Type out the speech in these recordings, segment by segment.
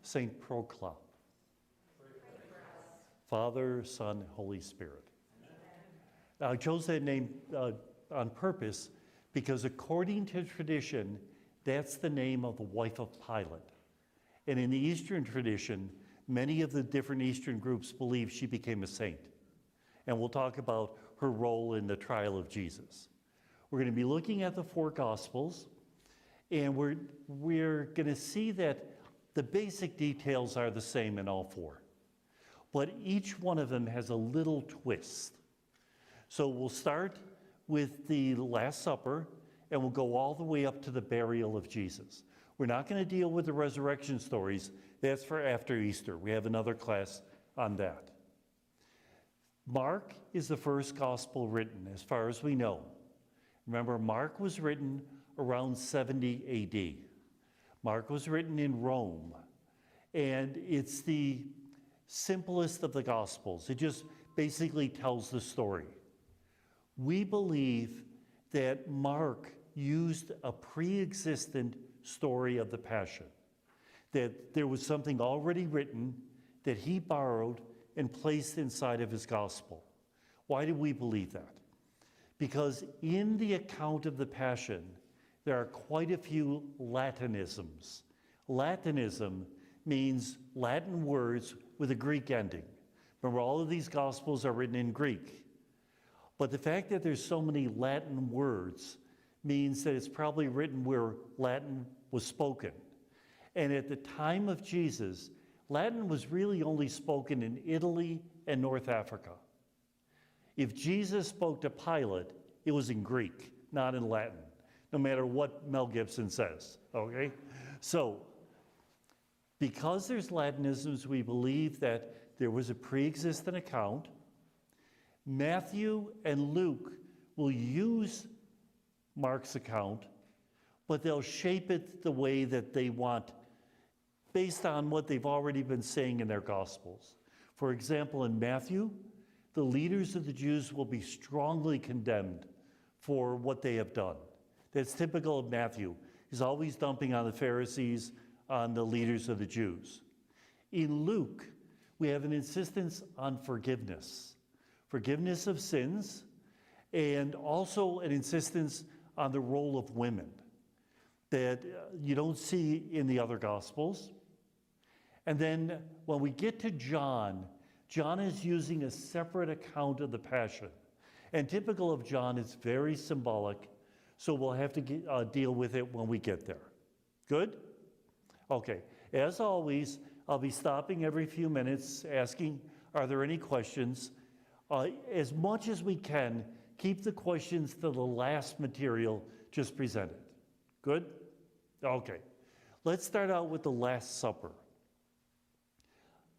Saint Proclam. Father, Son, Holy Spirit. Now, I chose that name on purpose because according to tradition, that's the name of the wife of Pilate. And in the Eastern tradition, many of the different Eastern groups believe she became a saint. And we'll talk about her role in the trial of Jesus. We're going to be looking at the four Gospels, and we're going to see that the basic details are the same in all four. But each one of them has a little twist. So we'll start with the Last Supper, and we'll go all the way up to the burial of Jesus. We're not going to deal with the resurrection stories. That's for after Easter. We have another class on that. Mark is the first gospel written, as far as we know. Remember, Mark was written around 70 A.D. Mark was written in Rome, and it's the simplest of the Gospels. It just basically tells the story. We believe that Mark used a pre-existent story of the Passion, that there was something already written that he borrowed and placed inside of his Gospel. Why do we believe that? Because in the account of the Passion, there are quite a few Latinisms. Latinism means Latin words with a Greek ending. Remember, all of these Gospels are written in Greek. But the fact that there's so many Latin words means that it's probably written where Latin was spoken. And at the time of Jesus, Latin was really only spoken in Italy and North Africa. If Jesus spoke to Pilate, it was in Greek, not in Latin, no matter what Mel Gibson says, okay? So, because there's Latinisms, we believe that there was a pre-existent account. Matthew and Luke will use Mark's account, but they'll shape it the way that they want, based on what they've already been saying in their Gospels. For example, in Matthew, the leaders of the Jews will be strongly condemned for what they have done. That's typical of Matthew. He's always dumping on the Pharisees, on the leaders of the Jews. In Luke, we have an insistence on forgiveness of sins, and also an insistence on the role of women that you don't see in the other Gospels. And then when we get to John, John is using a separate account of the Passion. And typical of John, it's very symbolic, so we'll have to deal with it when we get there. Good? Okay. As always, I'll be stopping every few minutes, asking, are there any questions? As much as we can, keep the questions to the last material just presented. Good? Okay. Let's start out with the Last Supper.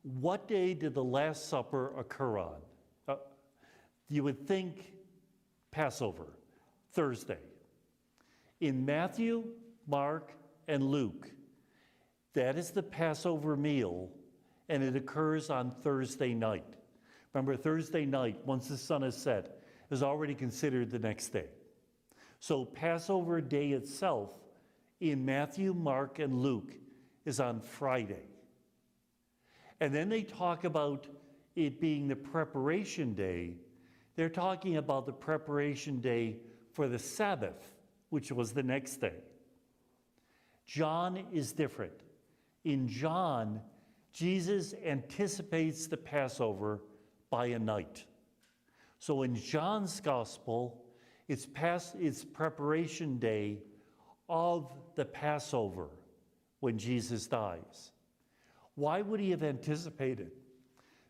What day did the Last Supper occur on? You would think Passover, Thursday. In Matthew, Mark, and Luke, that is the Passover meal, and it occurs on Thursday night. Remember, Thursday night, once the sun is set, is already considered the next day. So Passover day itself in Matthew, Mark, and Luke is on Friday. And then they talk about it being the preparation day. They're talking about the preparation day for the Sabbath, which was the next day. John is different. In John, Jesus anticipates the Passover by a night. So in John's Gospel, it's preparation day of the Passover when Jesus dies. Why would he have anticipated?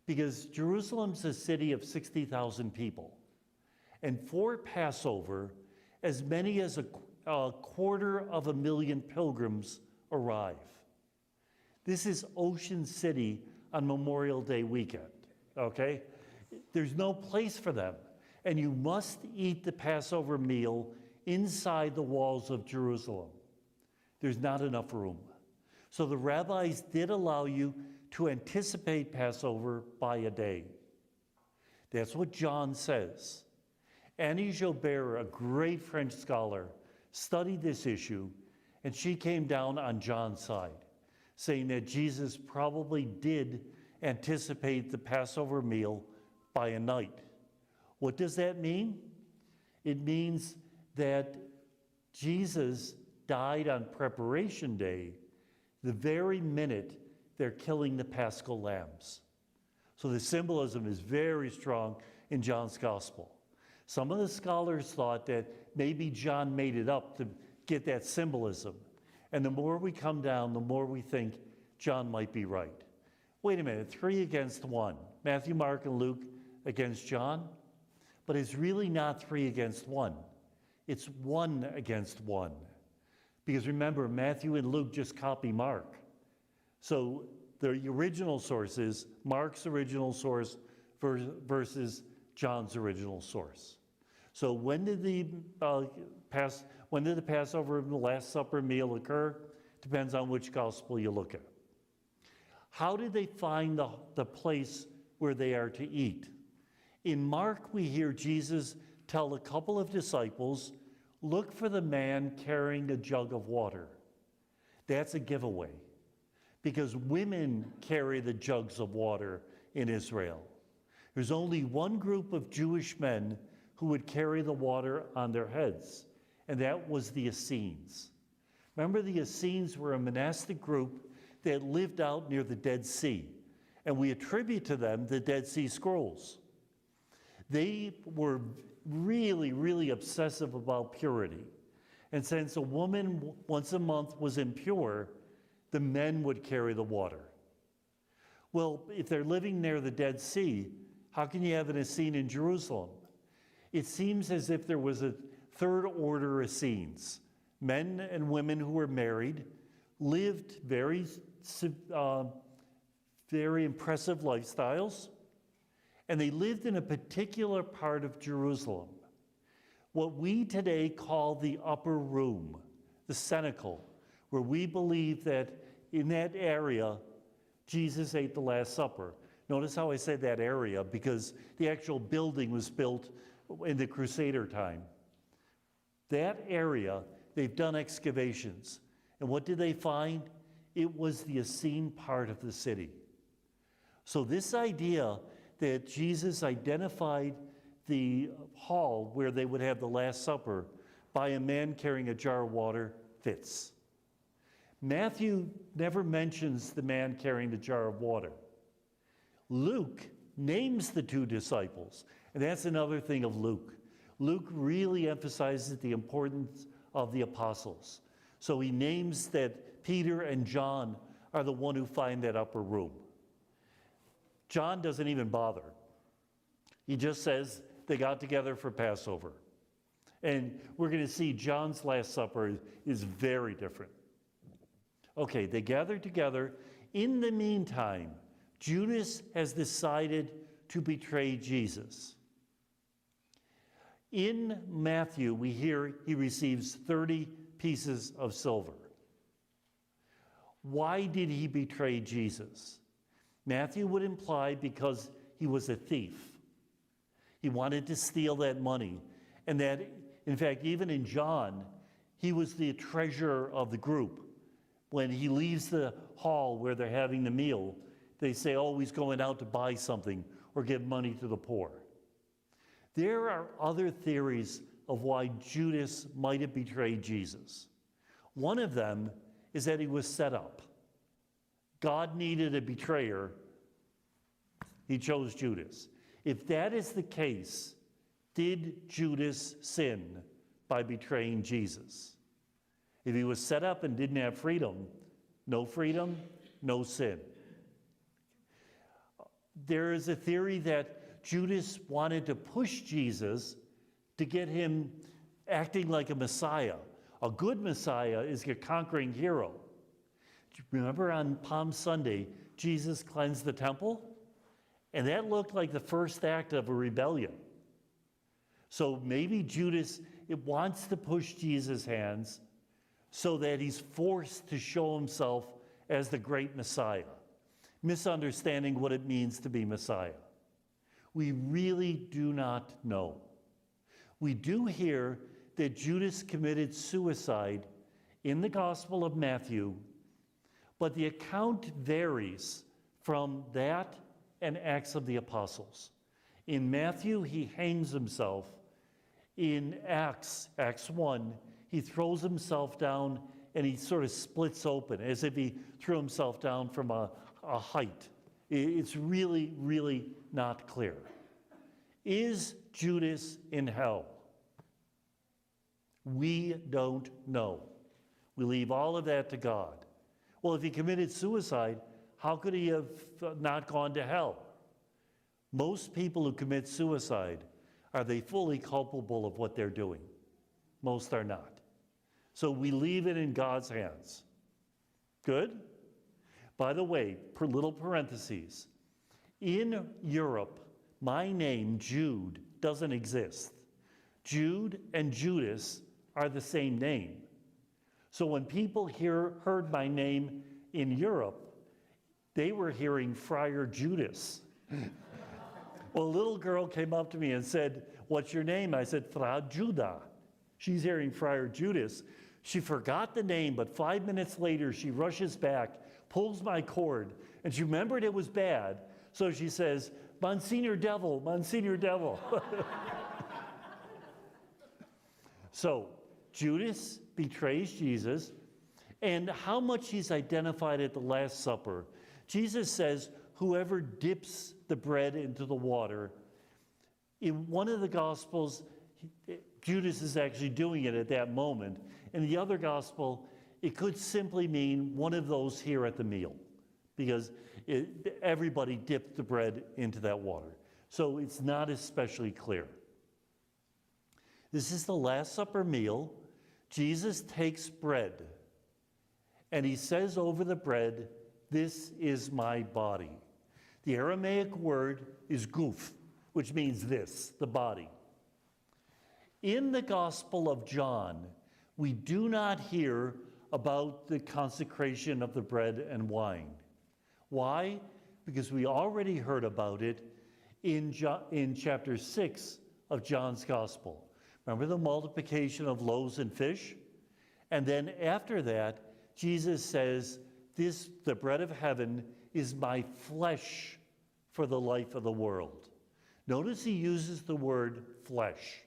Because Jerusalem's a city of 60,000 people. And for Passover, as many as a 250,000 pilgrims arrive. This is Ocean City on Memorial Day weekend, okay? There's no place for them. And you must eat the Passover meal inside the walls of Jerusalem. There's not enough room. So the rabbis did allow you to anticipate Passover by a day. That's what John says. Annie Joubert, a great French scholar, studied this issue, and she came down on John's side, saying that Jesus probably did anticipate the Passover meal by a night. What does that mean? It means that Jesus died on Preparation Day, the very minute they're killing the Paschal lambs. So the symbolism is very strong in John's Gospel. Some of the scholars thought that maybe John made it up to get that symbolism. And the more we come down, the more we think John might be right. Wait a minute, 3 against 1. Matthew, Mark, and Luke against John. But it's really not 3 against 1. It's 1 against 1. Because remember, Matthew and Luke just copy Mark. So the original source is Mark's original source versus John's original source. So when did the Passover and the Last Supper meal occur? Depends on which gospel you look at. How did they find the place where they are to eat? In Mark, we hear Jesus tell a couple of disciples, look for the man carrying a jug of water. That's a giveaway, because women carry the jugs of water in Israel. There's only one group of Jewish men who would carry the water on their heads, and that was the Essenes. Remember, the Essenes were a monastic group that lived out near the Dead Sea, and we attribute to them the Dead Sea Scrolls. They were really, really obsessive about purity. And since a woman once a month was impure, the men would carry the water. Well, if they're living near the Dead Sea, how can you have an Essene in Jerusalem? It seems as if there was a third order Essenes, men and women who were married, lived very impressive lifestyles, and they lived in a particular part of Jerusalem, what we today call the upper room, the cenacle, where we believe that in that area, Jesus ate the Last Supper. Notice how I said that area, because the actual building was built in the Crusader time. That area, they've done excavations. And what did they find? It was the Essene part of the city. So this idea that Jesus identified the hall where they would have the Last Supper by a man carrying a jar of water fits. Matthew never mentions the man carrying the jar of water. Luke names the 2 disciples, and that's another thing of Luke. Luke really emphasizes the importance of the apostles. So he names that Peter and John are the one who find that upper room. John doesn't even bother. He just says they got together for Passover. And we're going to see John's Last Supper is very different. Okay, they gathered together. In the meantime, Judas has decided to betray Jesus. In Matthew, we hear he receives 30 pieces of silver. Why did he betray Jesus? Matthew would imply because he was a thief. He wanted to steal that money. And that, in fact, even in John, he was the treasurer of the group. When he leaves the hall where they're having the meal, they say, oh, he's going out to buy something or give money to the poor. There are other theories of why Judas might have betrayed Jesus. One of them is that he was set up. God needed a betrayer. He chose Judas. If that is the case, did Judas sin by betraying Jesus? If he was set up and didn't have freedom, no sin. There is a theory that Judas wanted to push Jesus to get him acting like a Messiah. A good Messiah is a conquering hero. Remember on Palm Sunday, Jesus cleansed the temple? And that looked like the first act of a rebellion. So maybe Judas wants to push Jesus' hands so that he's forced to show himself as the great Messiah, misunderstanding what it means to be Messiah. We really do not know. We do hear that Judas committed suicide in the Gospel of Matthew But the account varies from that and Acts of the Apostles. In Matthew, he hangs himself. In Acts 1, he throws himself down and he sort of splits open as if he threw himself down from a height. It's really, really not clear. Is Judas in hell? We don't know. We leave all of that to God. Well, if he committed suicide, how could he have not gone to hell? Most people who commit suicide, are they fully culpable of what they're doing? Most are not. So we leave it in God's hands. Good? By the way, little parentheses. In Europe, my name, Jude, doesn't exist. Jude and Judas are the same name. So when people heard my name in Europe, they were hearing Friar Judas. Well, a little girl came up to me and said, "What's your name?" I said, Fra Juda. She's hearing Friar Judas. She forgot the name, but 5 minutes later, she rushes back, pulls my cord, and she remembered it was bad. So she says, "Monsignor Devil, Monsignor Devil." So Judas betrays Jesus, and how much he's identified at the Last Supper. Jesus says, whoever dips the bread into the water. In one of the Gospels, Judas is actually doing it at that moment. In the other Gospel, it could simply mean one of those here at the meal, because everybody dipped the bread into that water. So it's not especially clear. This is the Last Supper meal. Jesus takes bread, and he says over the bread, "This is my body." The Aramaic word is guf, which means this, the body. In the Gospel of John, we do not hear about the consecration of the bread and wine. Why? Because we already heard about it in chapter 6 of John's Gospel. Remember the multiplication of loaves and fish? And then after that, Jesus says, the bread of heaven is my flesh for the life of the world. Notice he uses the word flesh.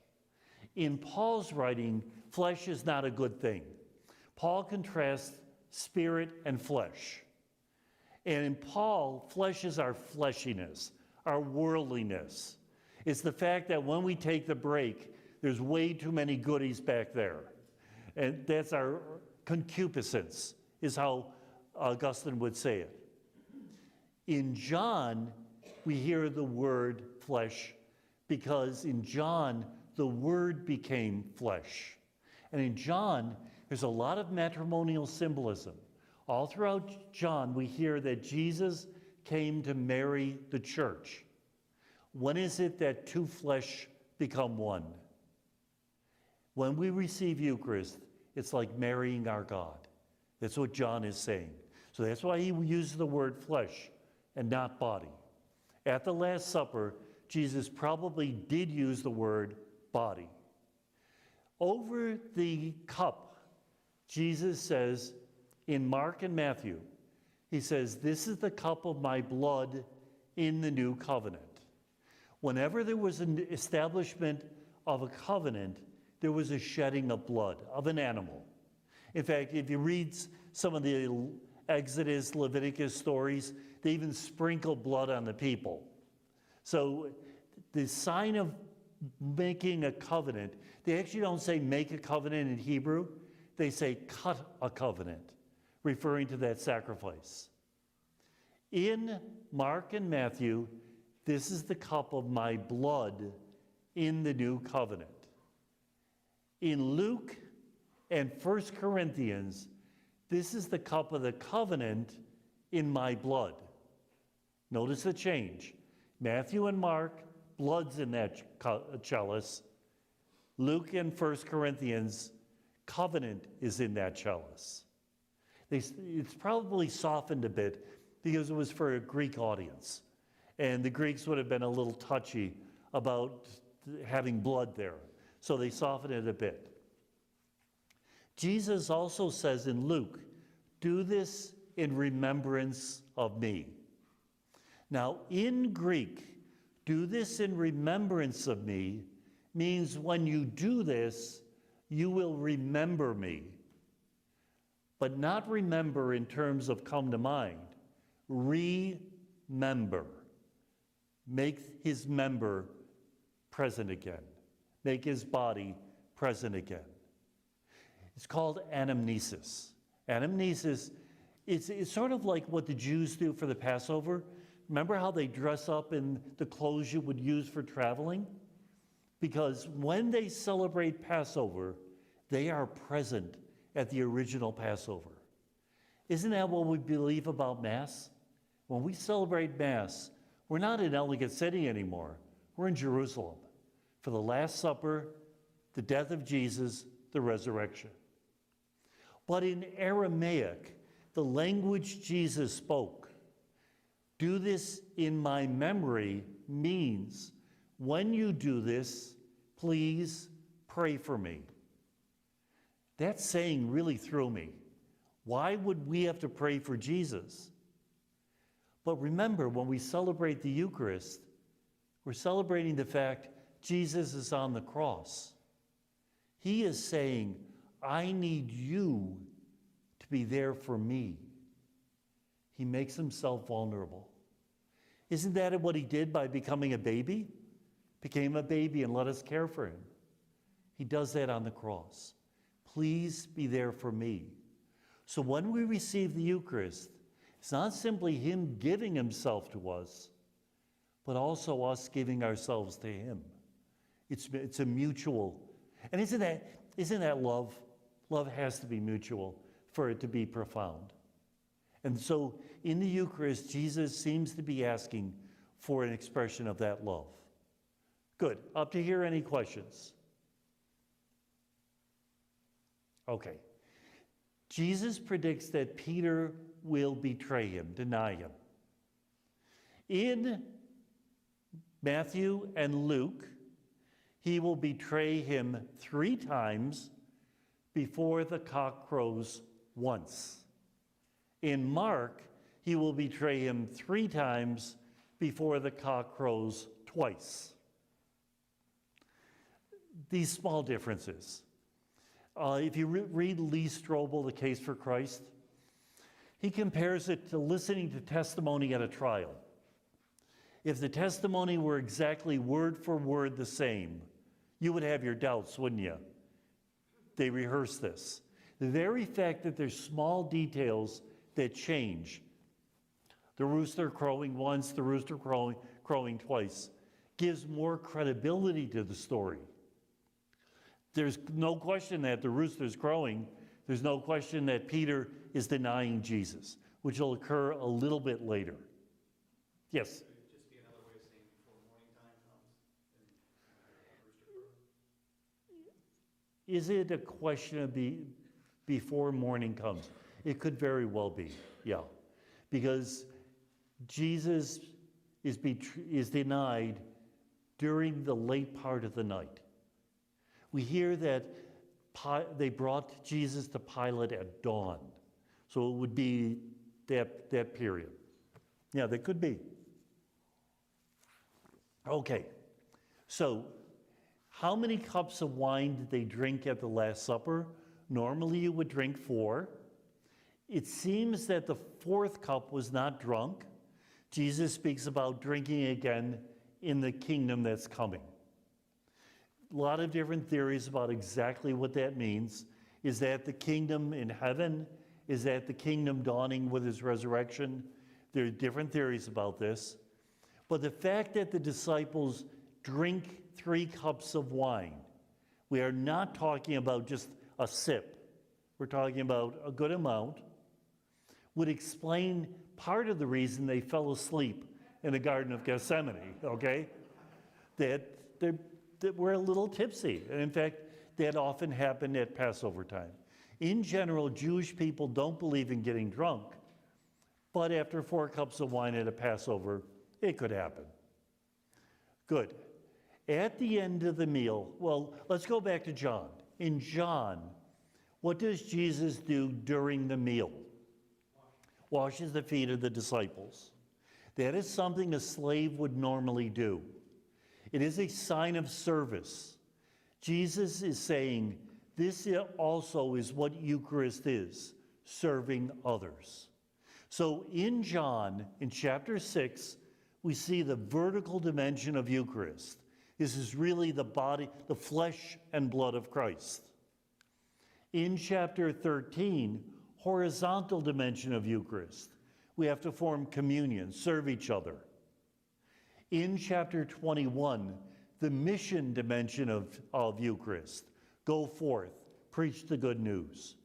In Paul's writing, flesh is not a good thing. Paul contrasts spirit and flesh. And in Paul, flesh is our fleshiness, our worldliness. It's the fact that when we take the break, there's way too many goodies back there. And that's our concupiscence, is how Augustine would say it. In John, we hear the word flesh because in John, the Word became flesh. And in John, there's a lot of matrimonial symbolism. All throughout John, we hear that Jesus came to marry the church. When is it that two flesh become one? When we receive Eucharist, it's like marrying our God. That's what John is saying. So that's why he uses the word flesh and not body. At the Last Supper, Jesus probably did use the word body. Over the cup, Jesus says in Mark and Matthew, he says, "This is the cup of my blood in the new covenant." Whenever there was an establishment of a covenant, there was a shedding of blood of an animal. In fact, if you read some of the Exodus, Leviticus stories, they even sprinkle blood on the people. So the sign of making a covenant, they actually don't say make a covenant in Hebrew, they say cut a covenant, referring to that sacrifice. In Mark and Matthew, this is the cup of my blood in the new covenant. In Luke and 1 Corinthians, this is the cup of the covenant in my blood. Notice the change. Matthew and Mark, blood's in that chalice. Luke and 1 Corinthians, covenant is in that chalice. It's probably softened a bit because it was for a Greek audience. And the Greeks would have been a little touchy about having blood there. So they softened it a bit. Jesus also says in Luke, "Do this in remembrance of me. Now, in Greek, do this in remembrance of me means when you do this, you will remember me. But not remember in terms of come to mind. Remember. Make his member present again. Make his body present again. It's called anamnesis. Anamnesis, it's sort of like what the Jews do for the Passover. Remember how they dress up in the clothes you would use for traveling? Because when they celebrate Passover, they are present at the original Passover. Isn't that what we believe about Mass? When we celebrate Mass, we're not in Ellicott City anymore. We're in Jerusalem for the Last Supper, the death of Jesus, the resurrection. But in Aramaic, the language Jesus spoke, do this in my memory means when you do this, please pray for me. That saying really threw me. Why would we have to pray for Jesus? But remember, when we celebrate the Eucharist, we're celebrating the fact Jesus is on the cross. He is saying, I need you to be there for me. He makes himself vulnerable. Isn't that what he did by becoming a baby? Became a baby and let us care for him. He does that on the cross. Please be there for me. So when we receive the Eucharist, it's not simply him giving himself to us, but also us giving ourselves to him. It's a mutual. And isn't that love? Love has to be mutual for it to be profound. And so in the Eucharist, Jesus seems to be asking for an expression of that love. Good. Up to here, any questions? Okay. Jesus predicts that Peter will betray him, deny him. In Matthew and Luke, he will betray him 3 times before the cock crows once. In Mark, he will betray him 3 times before the cock crows twice. These small differences. If you read Lee Strobel, The Case for Christ, he compares it to listening to testimony at a trial. If the testimony were exactly word for word the same, you would have your doubts, wouldn't you? They rehearse this. The very fact that there's small details that change, the rooster crowing once, the rooster crowing twice, gives more credibility to the story. There's no question that the rooster's crowing. There's no question that Peter is denying Jesus, which will occur a little bit later. Yes? Could it just be another way of saying before morning time comes? And rooster crows? Is it a question of before morning comes? It could very well be, yeah. Because Jesus is denied during the late part of the night. We hear that they brought Jesus to Pilate at dawn. So it would be that period. Yeah, that could be. Okay, so how many cups of wine did they drink at the Last Supper? Normally you would drink 4. It seems that the 4th cup was not drunk. Jesus speaks about drinking again in the kingdom that's coming. A lot of different theories about exactly what that means. Is that the kingdom in heaven? Is that the kingdom dawning with his resurrection? There are different theories about this. But the fact that the disciples drink 3 cups of wine, we are not talking about just a sip. We're talking about a good amount, would explain part of the reason they fell asleep in the Garden of Gethsemane, okay? That we're a little tipsy. And in fact, that often happened at Passover time. In general, Jewish people don't believe in getting drunk, but after 4 cups of wine at a Passover, it could happen. Good. At the end of the meal, well, let's go back to John. In John, what does Jesus do during the meal? washes the feet of the disciples. That is something a slave would normally do. It is a sign of service. Jesus is saying this also is what Eucharist is, serving others. So in John, in chapter 6, we see the vertical dimension of Eucharist. This is really the body, the flesh and blood of Christ. In chapter 13, horizontal dimension of Eucharist. We have to form communion, serve each other. In chapter 21, the mission dimension of Eucharist. Go forth, preach the good news.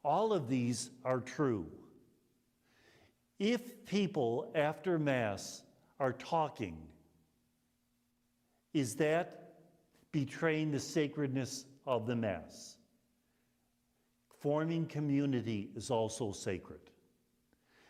All of these are true. If people after Mass are talking, is that betraying the sacredness of the Mass? Forming community is also sacred.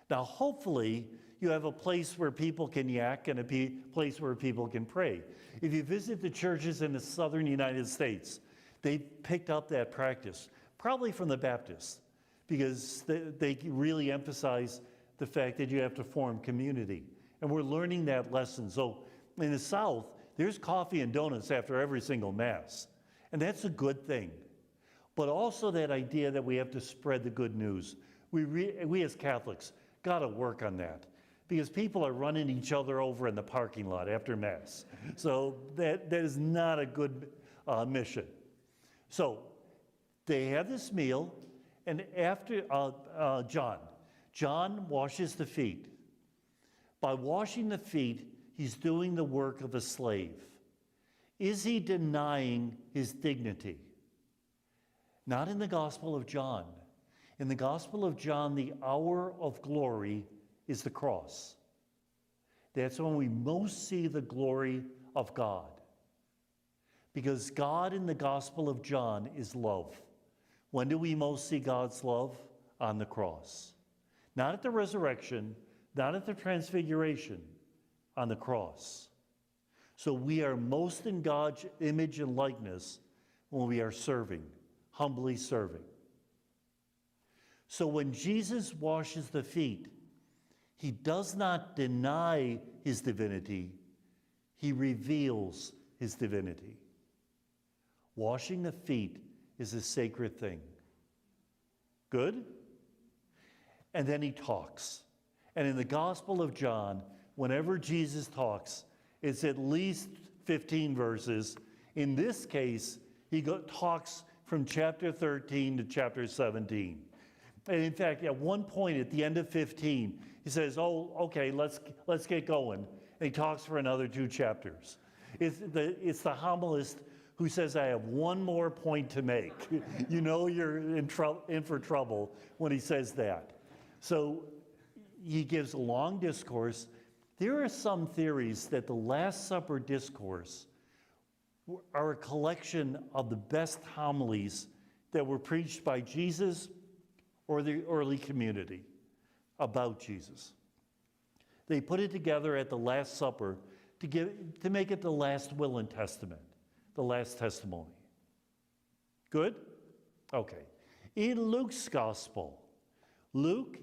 Now, hopefully, you have a place where people can yak and a place where people can pray. If you visit the churches in the southern United States, they picked up that practice, probably from the Baptists, because they really emphasize the fact that you have to form community. And we're learning that lesson. So in the South, there's coffee and donuts after every single Mass. And that's a good thing. But also that idea that we have to spread the good news. We as Catholics got to work on that, because people are running each other over in the parking lot after Mass. So that is not a good mission. So they have this meal, and after John washes the feet. By washing the feet, he's doing the work of a slave. Is he denying his dignity? Not in the Gospel of John. In the Gospel of John, the hour of glory is the cross. That's when we most see the glory of God. Because God in the Gospel of John is love. When do we most see God's love? On the cross. Not at the resurrection, not at the transfiguration, on the cross. So we are most in God's image and likeness when we are serving, humbly serving. So when Jesus washes the feet, he does not deny his divinity, he reveals his divinity. Washing the feet is a sacred thing. Good? And then he talks. And in the Gospel of John, whenever Jesus talks, it's at least 15 verses. In this case, he talks from chapter 13 to chapter 17. And in fact, at one point at the end of 15, he says, oh, okay, let's get going. And he talks for another 2 chapters. It's the homilist who says, I have one more point to make. You know you're in for trouble when he says that. So he gives a long discourse. There are some theories that the Last Supper discourse are a collection of the best homilies that were preached by Jesus or the early community about Jesus. They put it together at the Last Supper to make it the last will and testament, the last testimony. Good? Okay. In Luke's Gospel, Luke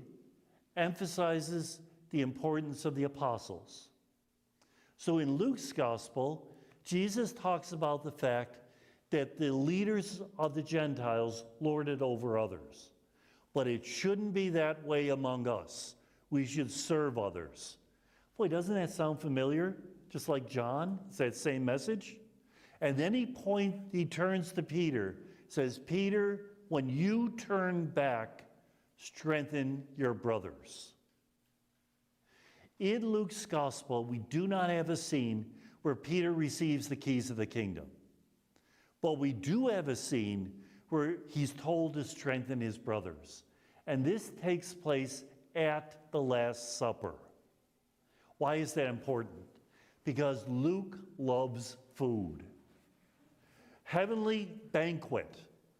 emphasizes the importance of the apostles. So in Luke's Gospel, Jesus talks about the fact that the leaders of the Gentiles lord it over others. But it shouldn't be that way among us. We should serve others. Boy, doesn't that sound familiar? Just like John, it's that same message. And then he turns to Peter, says, Peter, when you turn back, strengthen your brothers. In Luke's Gospel, we do not have a scene where Peter receives the keys of the kingdom. But we do have a scene where he's told to strengthen his brothers. And this takes place at the Last Supper. Why is that important? Because Luke loves food. Heavenly banquet.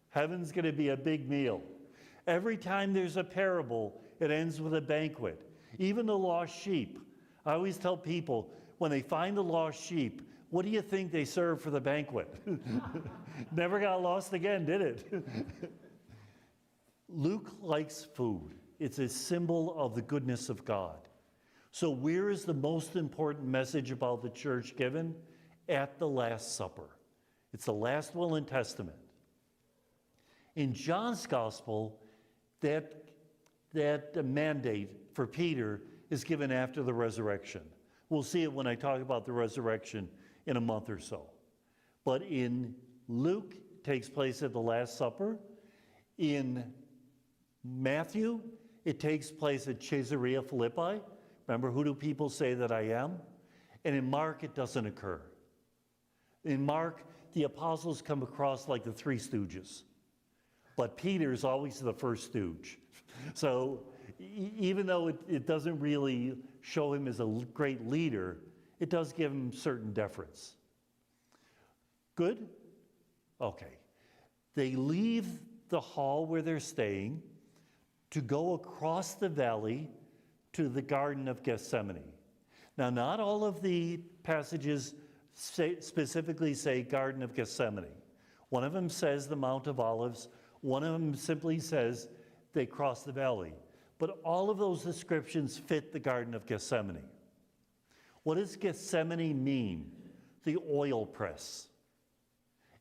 Heaven's going to be a big meal. Every time there's a parable, it ends with a banquet. Even the lost sheep. I always tell people, when they find the lost sheep, what do you think they serve for the banquet? Never got lost again, did it? Luke likes food. It's a symbol of the goodness of God. So where is the most important message about the church given? At the Last Supper. It's the last will and testament. In John's gospel, that mandate for Peter is given after the resurrection. We'll see it when I talk about the resurrection in a month or so. But in Luke, it takes place at the Last Supper. In Matthew, it takes place at Caesarea Philippi. Remember, who do people say that I am? And in Mark, it doesn't occur. In Mark, the apostles come across like the Three Stooges. But Peter is always the first stooge. So even though it doesn't really show him as a great leader, it does give him certain deference. Good? Okay. They leave the hall where they're staying to go across the valley to the Garden of Gethsemane. Now, not all of the passages specifically say Garden of Gethsemane. One of them says the Mount of Olives. One of them simply says they cross the valley. But all of those descriptions fit the Garden of Gethsemane. What does Gethsemane mean? The oil press.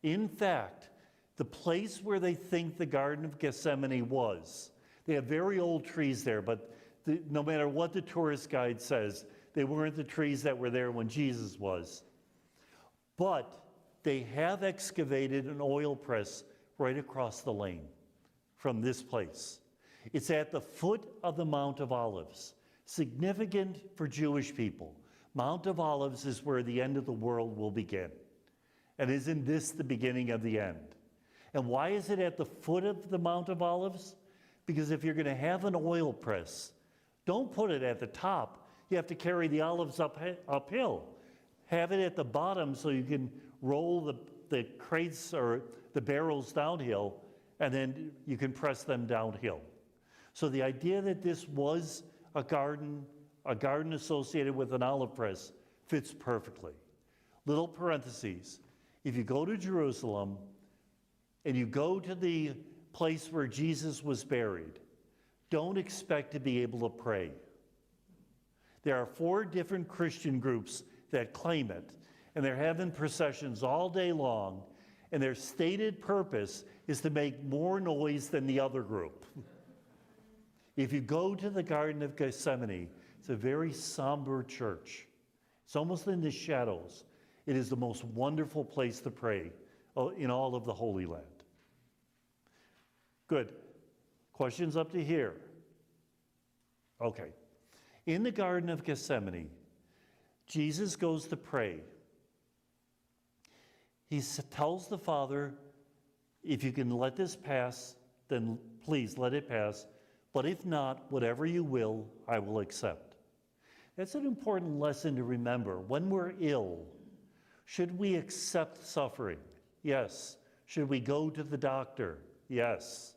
In fact, the place where they think the Garden of Gethsemane was, they have very old trees there, but no matter what the tourist guide says, they weren't the trees that were there when Jesus was. But they have excavated an oil press right across the lane from this place. It's at the foot of the Mount of Olives, significant for Jewish people. Mount of Olives is where the end of the world will begin. And isn't this the beginning of the end? And why is it at the foot of the Mount of Olives? Because if you're going to have an oil press, don't put it at the top. You have to carry the olives uphill. Have it at the bottom so you can roll the crates or the barrels downhill, and then you can press them downhill. So the idea that this was a garden associated with an olive press fits perfectly. Little parentheses. If you go to Jerusalem and you go to the place where Jesus was buried, don't expect to be able to pray. There are 4 different Christian groups that claim it, and they're having processions all day long, and their stated purpose is to make more noise than the other group. If you go to the Garden of Gethsemane, it's a very somber church. It's almost in the shadows. It is the most wonderful place to pray in all of the Holy Land. Good. Questions up to here? Okay. In the Garden of Gethsemane, Jesus goes to pray. He tells the Father, if you can let this pass, then please let it pass. But if not, whatever you will, I will accept. That's an important lesson to remember. When we're ill, should we accept suffering? Yes. Should we go to the doctor? Yes.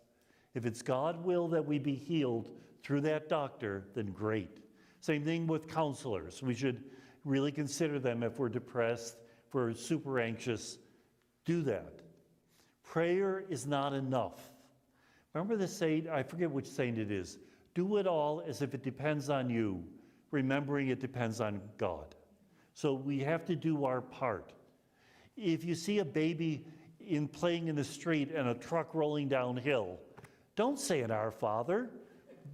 If it's God's will that we be healed through that doctor, then great. Same thing with counselors. We should really consider them if we're depressed, if we're super anxious. Do that. Prayer is not enough. Remember the saying, I forget which saying it is, do it all as if it depends on you, remembering it depends on God. So we have to do our part. If you see a baby playing in the street and a truck rolling downhill, don't say an Our Father.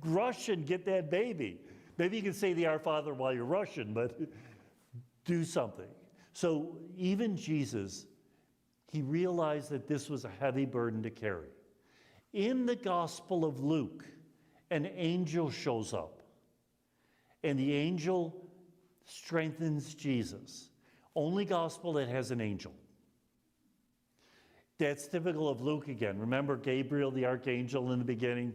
Rush and get that baby. Maybe you can say the Our Father while you're rushing, but do something. So even Jesus, he realized that this was a heavy burden to carry. In the Gospel of Luke, an angel shows up, and the angel strengthens Jesus. Only gospel that has an angel. That's typical of Luke again. Remember Gabriel, the archangel in the beginning?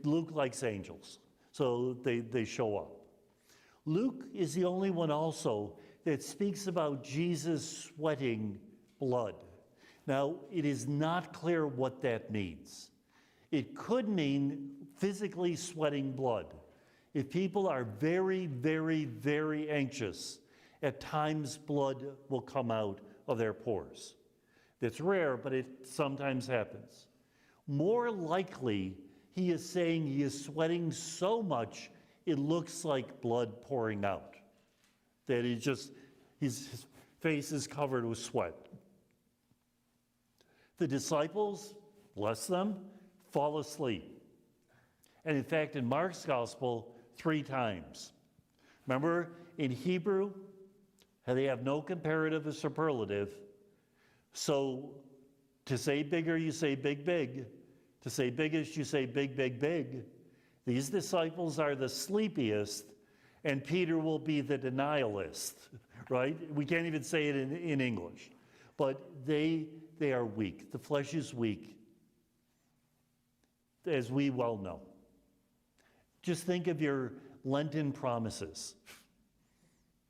Luke likes angels, so they show up. Luke is the only one also that speaks about Jesus sweating blood. Now, it is not clear what that means. It could mean physically sweating blood. If people are very, very, very anxious, at times blood will come out of their pores. That's rare, but it sometimes happens. More likely, he is saying he is sweating so much it looks like blood pouring out. That his face is covered with sweat. The disciples, bless them, fall asleep. And in fact, in Mark's gospel, 3 times. Remember, in Hebrew, they have no comparative or superlative. So to say bigger, you say big, big. To say biggest, you say big, big, big. These disciples are the sleepiest, and Peter will be the denialist, right? We can't even say it in English. But they are weak. The flesh is weak, as we well know. Just think of your Lenten promises.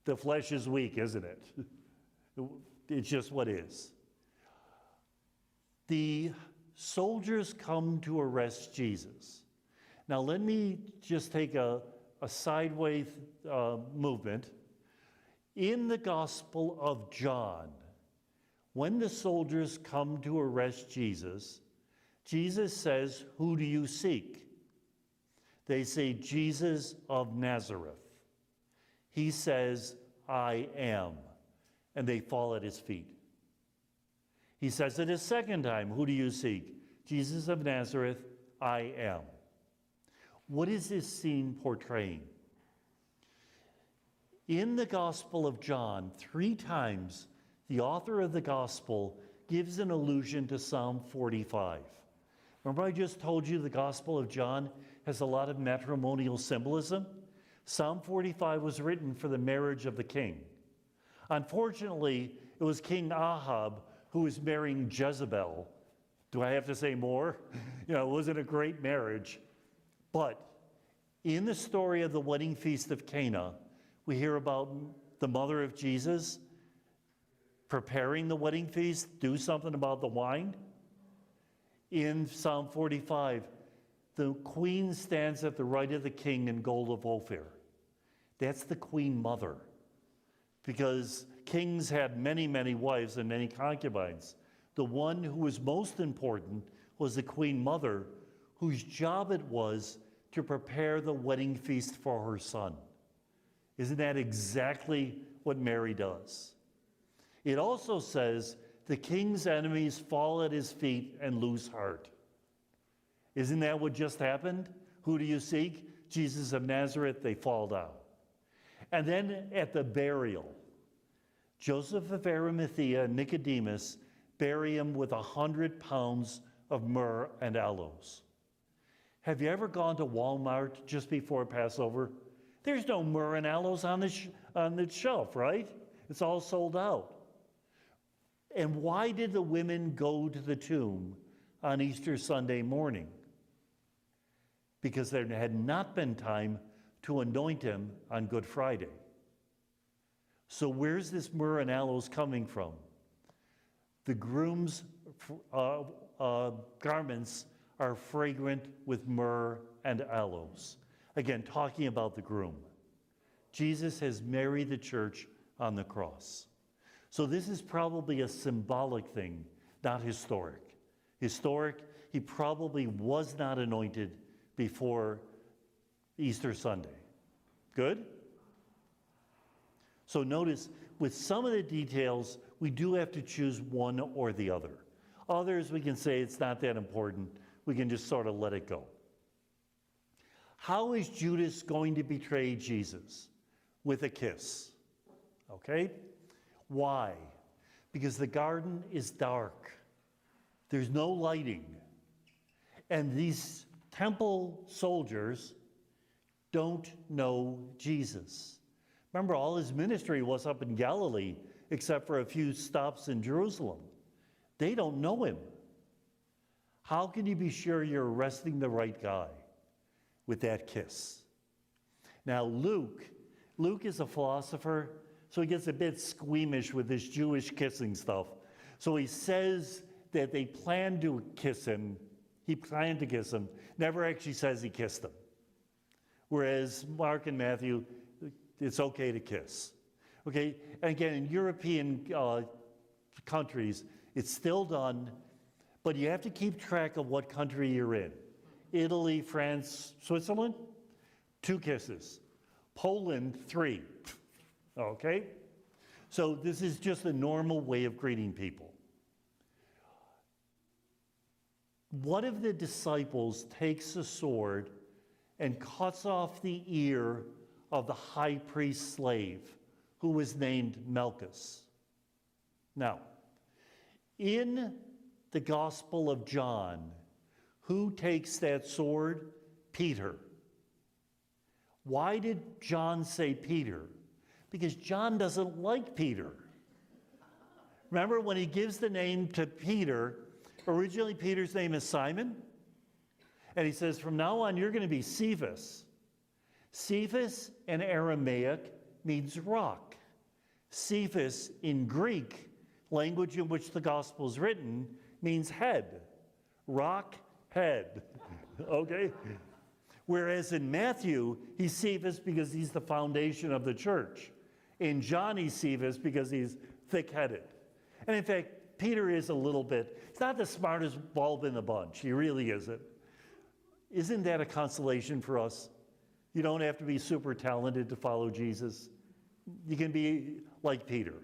The flesh is weak, isn't it? It's just what is. The soldiers come to arrest Jesus. Now let me just take a sideways movement. In the Gospel of John, when the soldiers come to arrest Jesus, Jesus says, "Who do you seek?" They say, "Jesus of Nazareth." He says, "I am." And they fall at his feet. He says it a second time, "Who do you seek?" "Jesus of Nazareth, I am." What is this scene portraying? In the Gospel of John, 3 times, the author of the Gospel gives an allusion to Psalm 45. Remember I just told you the Gospel of John has a lot of matrimonial symbolism? Psalm 45 was written for the marriage of the king. Unfortunately, it was King Ahab who was marrying Jezebel. Do I have to say more? It wasn't a great marriage. But in the story of the wedding feast of Cana, we hear about the mother of Jesus preparing the wedding feast, do something about the wine. In Psalm 45, the queen stands at the right of the king in gold of Ophir. That's the queen mother, because kings had many, many wives and many concubines. The one who was most important was the queen mother, whose job it was to prepare the wedding feast for her son. Isn't that exactly what Mary does? It also says the king's enemies fall at his feet and lose heart. Isn't that what just happened? Who do you seek? Jesus of Nazareth, they fall down. And then at the burial, Joseph of Arimathea and Nicodemus bury him with 100 pounds of myrrh and aloes. Have you ever gone to Walmart just before Passover? There's no myrrh and aloes on the shelf, right? It's all sold out. And why did the women go to the tomb on Easter Sunday morning? Because there had not been time to anoint him on Good Friday. So where's this myrrh and aloes coming from? The groom's garments are fragrant with myrrh and aloes. Again, talking about the groom. Jesus has married the church on the cross. So this is probably a symbolic thing, not historic. Historic, he probably was not anointed before Easter Sunday. Good? So notice, with some of the details, we do have to choose one or the other. Others, we can say it's not that important. We can just sort of let it go. How is Judas going to betray Jesus? With a kiss. Okay? Why? Because the garden is dark. There's no lighting. And these temple soldiers don't know Jesus. Remember, all his ministry was up in Galilee, except for a few stops in Jerusalem. They don't know him. How can you be sure you're arresting the right guy? With that kiss. Now, Luke is a philosopher, so he gets a bit squeamish with this Jewish kissing stuff. So he says that they planned to kiss him. He planned to kiss him, never actually says he kissed him. Whereas Mark and Matthew, it's okay to kiss. Okay, and again, in European countries, it's still done, but you have to keep track of what country you're in. Italy, France, Switzerland, 2 kisses. Poland, 3. Okay? So this is just a normal way of greeting people. One of the disciples takes a sword and cuts off the ear of the high priest's slave, who was named Malchus. Now, in the Gospel of John, who takes that sword? Peter. Why did John say Peter? Because John doesn't like Peter. Remember when he gives the name to Peter, originally Peter's name is Simon, and he says, from now on you're going to be Cephas. Cephas in Aramaic means rock. Cephas in Greek, language in which the gospel is written, means head. Rock, head. Okay? Whereas in Matthew, he's Cephas because he's the foundation of the church. In John, he's Cephas because he's thick-headed. And in fact, Peter is a little bit, he's not the smartest bulb in the bunch. He really isn't. Isn't that a consolation for us? You don't have to be super talented to follow Jesus. You can be like Peter.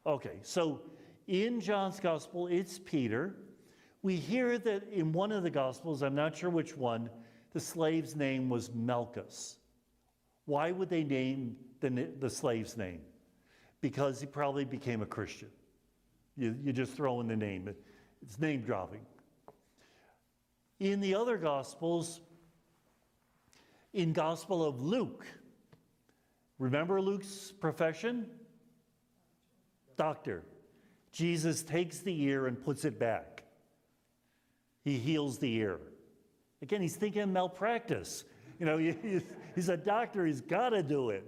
Okay, so in John's gospel, it's Peter. We hear that in one of the gospels, I'm not sure which one, the slave's name was Malchus. Why would they name the slave's name? Because he probably became a Christian. You just throw in the name. It's name dropping. In the other Gospels, in Gospel of Luke, remember Luke's profession? Doctor. Jesus takes the ear and puts it back. He heals the ear. Again, he's thinking malpractice. You know, he's a doctor, he's got to do it.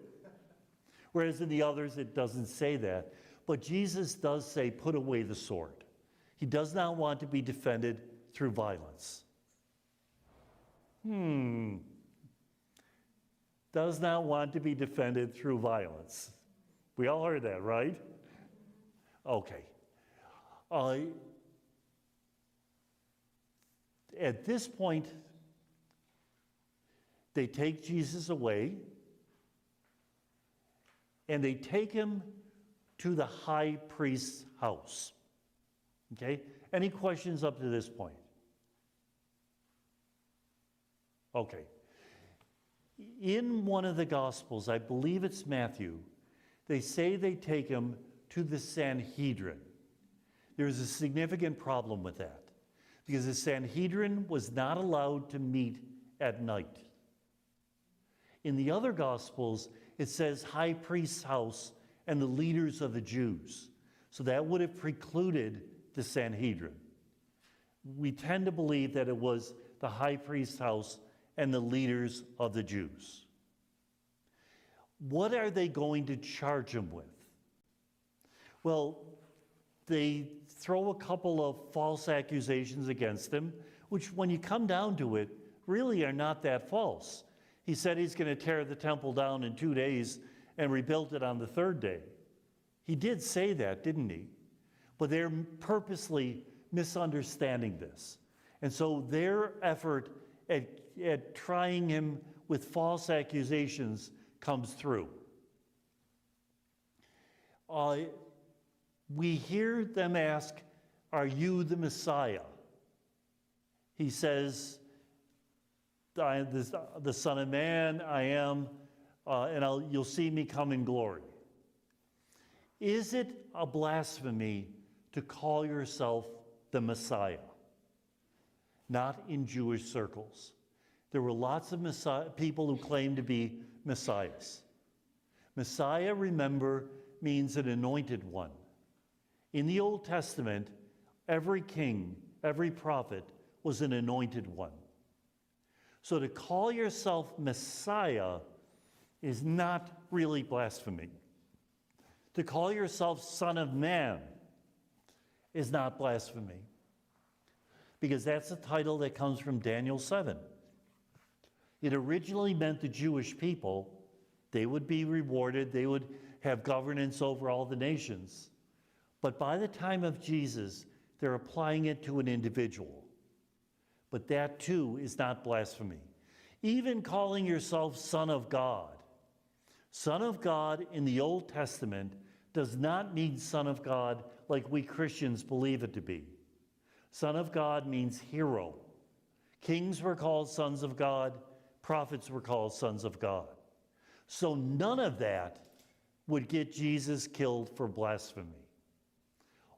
Whereas in the others, it doesn't say that. But Jesus does say, put away the sword. He does not want to be defended through violence. Does not want to be defended through violence. We all heard that, right? Okay. At this point, they take Jesus away, and they take him to the high priest's house. Okay? Any questions up to this point? Okay. In one of the Gospels, I believe it's Matthew, they say they take him to the Sanhedrin. There's a significant problem with that, because the Sanhedrin was not allowed to meet at night. In the other Gospels, it says high priest's house and the leaders of the Jews. So that would have precluded the Sanhedrin. We tend to believe that it was the high priest's house and the leaders of the Jews. What are they going to charge him with? Well, they throw a couple of false accusations against him, which when you come down to it, really are not that false. He said he's going to tear the temple down in 2 days and rebuild it on the 3rd day. He did say that, didn't he? But they're purposely misunderstanding this. And so their effort at trying him with false accusations comes through. We hear them ask, "Are you the Messiah?" He says, "I am the Son of Man, I am, and you'll see me come in glory." Is it a blasphemy to call yourself the Messiah? Not in Jewish circles. There were lots of people who claimed to be messiahs. Messiah, remember, means an anointed one. In the Old Testament, every king, every prophet was an anointed one. So to call yourself Messiah is not really blasphemy. To call yourself Son of Man is not blasphemy, because that's a title that comes from Daniel 7. It originally meant the Jewish people. They would be rewarded. They would have governance over all the nations. But by the time of Jesus, they're applying it to an individual. But that too is not blasphemy. Even calling yourself Son of God. Son of God in the Old Testament does not mean Son of God like we Christians believe it to be. Son of God means hero. Kings were called sons of God. Prophets were called sons of God. So none of that would get Jesus killed for blasphemy.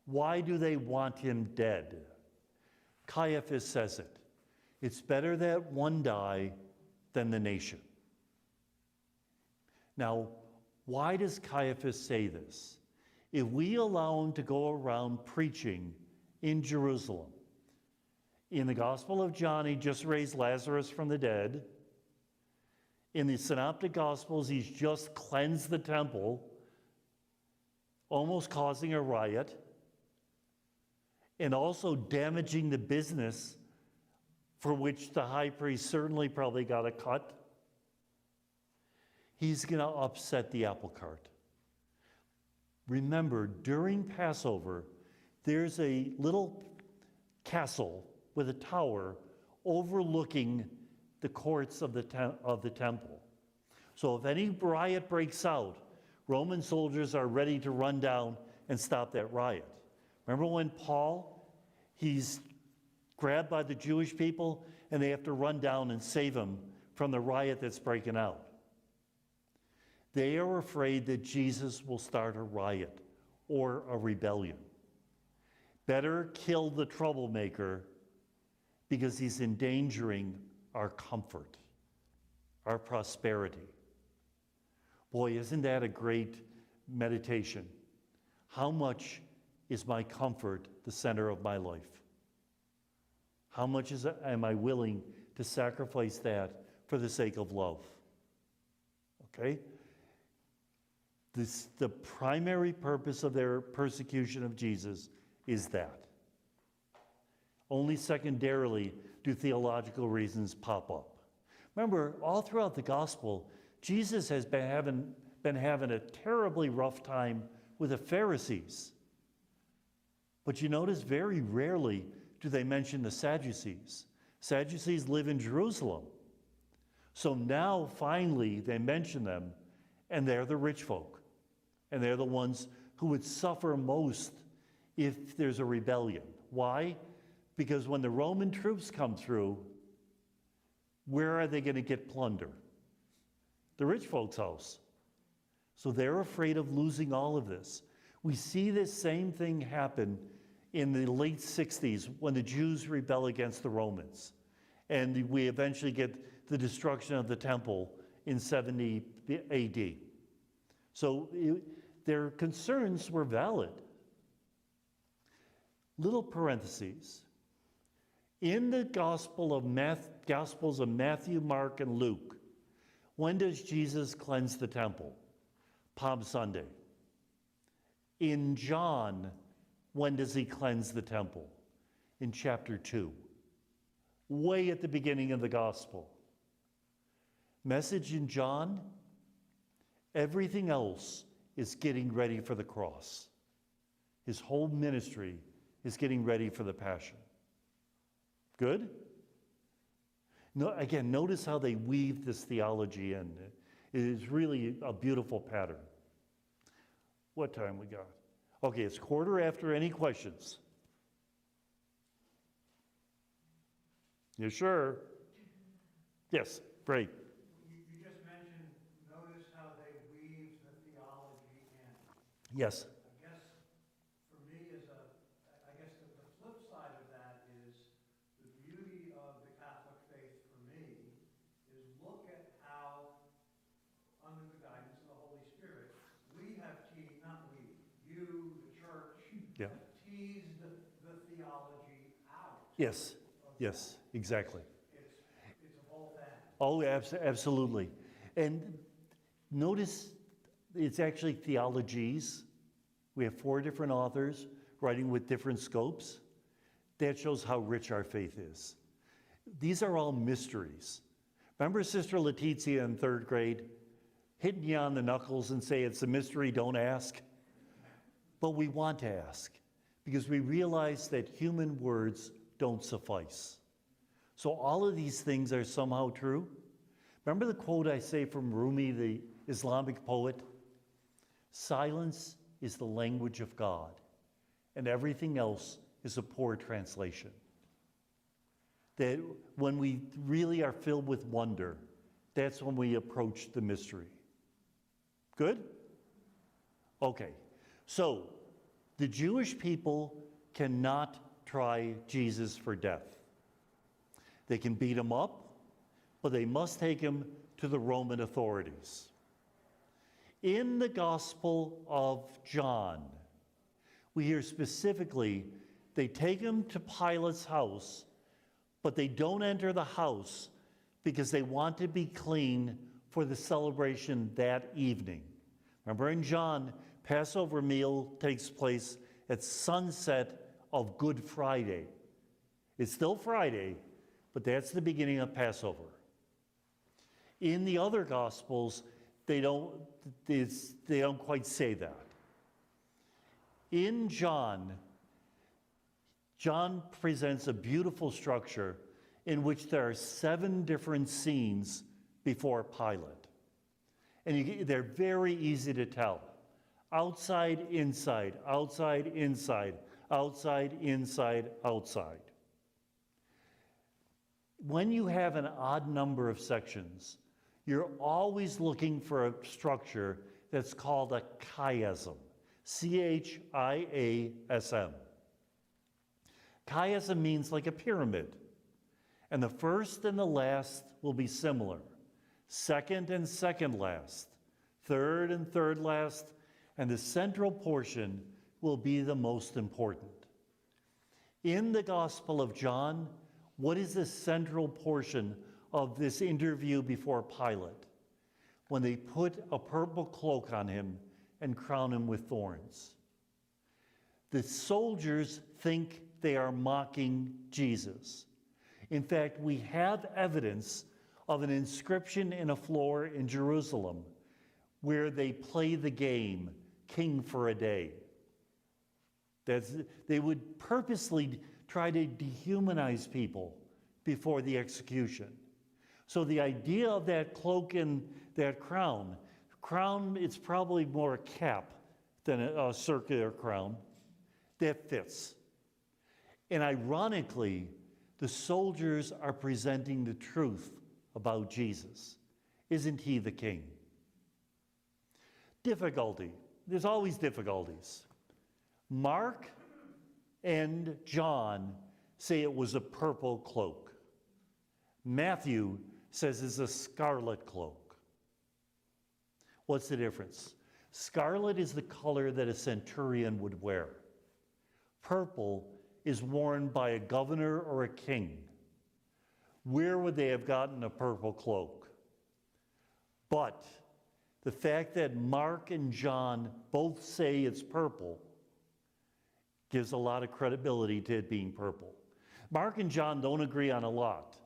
Why do they want him dead? Caiaphas says it. It's better that one die than the nation. Now, why does Caiaphas say this? If we allow him to go around preaching in Jerusalem, in the Gospel of John, he just raised Lazarus from the dead. In the Synoptic Gospels, he's just cleansed the temple, almost causing a riot, and also damaging the business for which the high priest certainly probably got a cut. He's going to upset the apple cart. Remember, during Passover, there's a little castle with a tower overlooking the courts of the temple. So if any riot breaks out, Roman soldiers are ready to run down and stop that riot. Remember when Paul, he's grabbed by the Jewish people and they have to run down and save him from the riot that's breaking out. They are afraid that Jesus will start a riot or a rebellion. Better kill the troublemaker because he's endangering our comfort, our prosperity. Boy, isn't that a great meditation? How much is my comfort the center of my life? How much am I willing to sacrifice that for the sake of love? Okay? The primary purpose of their persecution of Jesus is that. Only secondarily do theological reasons pop up. Remember, all throughout the gospel, Jesus has been having a terribly rough time with the Pharisees. But you notice very rarely do they mention the Sadducees. Sadducees live in Jerusalem. So now, finally, they mention them, and they're the rich folk. And they're the ones who would suffer most if there's a rebellion. Why? Because when the Roman troops come through, where are they going to get plunder? The rich folks' house. So they're afraid of losing all of this. We see this same thing happen in the late 60s when the Jews rebel against the Romans. And we eventually get the destruction of the temple in 70 AD. So their concerns were valid. Little parentheses. In the Gospels of Matthew, Mark, and Luke, when does Jesus cleanse the temple? Palm Sunday. In John, when does he cleanse the temple? In chapter 2. Way at the beginning of the gospel. Message in John, everything else is getting ready for the cross. His whole ministry is getting ready for the passion. Good? No, again, notice how they weave this theology in. It is really a beautiful pattern. What time we got? Okay, it's 1:15. Any questions? You sure? Yes, great. You just mentioned, notice how they weave the theology in. Yes. I guess for me I guess the flip side of that is the beauty of the Catholic faith for me is look at how, under the guidance of the Holy Spirit, we have not we, you, the church, Yeah. have teased the theology out. Yes. Yes, exactly. It's a whole thing. Oh, absolutely. And notice it's actually theologies. We have 4 different authors writing with different scopes. That shows how rich our faith is. These are all mysteries. Remember Sister Letizia in 3rd grade hitting you on the knuckles and say it's a mystery, don't ask? But we want to ask because we realize that human words don't suffice. So all of these things are somehow true. Remember the quote I say from Rumi, the Islamic poet? Silence is the language of God, and everything else is a poor translation. That when we really are filled with wonder, that's when we approach the mystery. Good? Okay. So, the Jewish people cannot try Jesus for death. They can beat him up, but they must take him to the Roman authorities. In the Gospel of John, we hear specifically they take him to Pilate's house, but they don't enter the house because they want to be clean for the celebration that evening. Remember in John, Passover meal takes place at sunset of Good Friday. It's still Friday, but that's the beginning of Passover. In the other Gospels, they don't quite say that. In John presents a beautiful structure in which there are 7 different scenes before Pilate. And they're very easy to tell. Outside, inside, outside, inside, outside, inside, outside. When you have an odd number of sections, you're always looking for a structure that's called a chiasm. C-H-I-A-S-M. Chiasm means like a pyramid. And the first and the last will be similar. Second and second last. Third and third last. And the central portion will be the most important. In the Gospel of John, what is the central portion of this interview before Pilate? When they put a purple cloak on him and crown him with thorns. The soldiers think they are mocking Jesus. In fact, we have evidence of an inscription in a floor in Jerusalem where they play the game, King for a Day. They would purposely try to dehumanize people before the execution. So the idea of that cloak and that crown, it's probably more a cap than a circular crown, that fits. And ironically, the soldiers are presenting the truth about Jesus. Isn't he the king? Difficulty. There's always difficulties. Mark and John say it was a purple cloak. Matthew says it's a scarlet cloak. What's the difference? Scarlet is the color that a centurion would wear. Purple is worn by a governor or a king. Where would they have gotten a purple cloak? But the fact that Mark and John both say it's purple gives a lot of credibility to it being purple. Mark and John don't agree on a lot.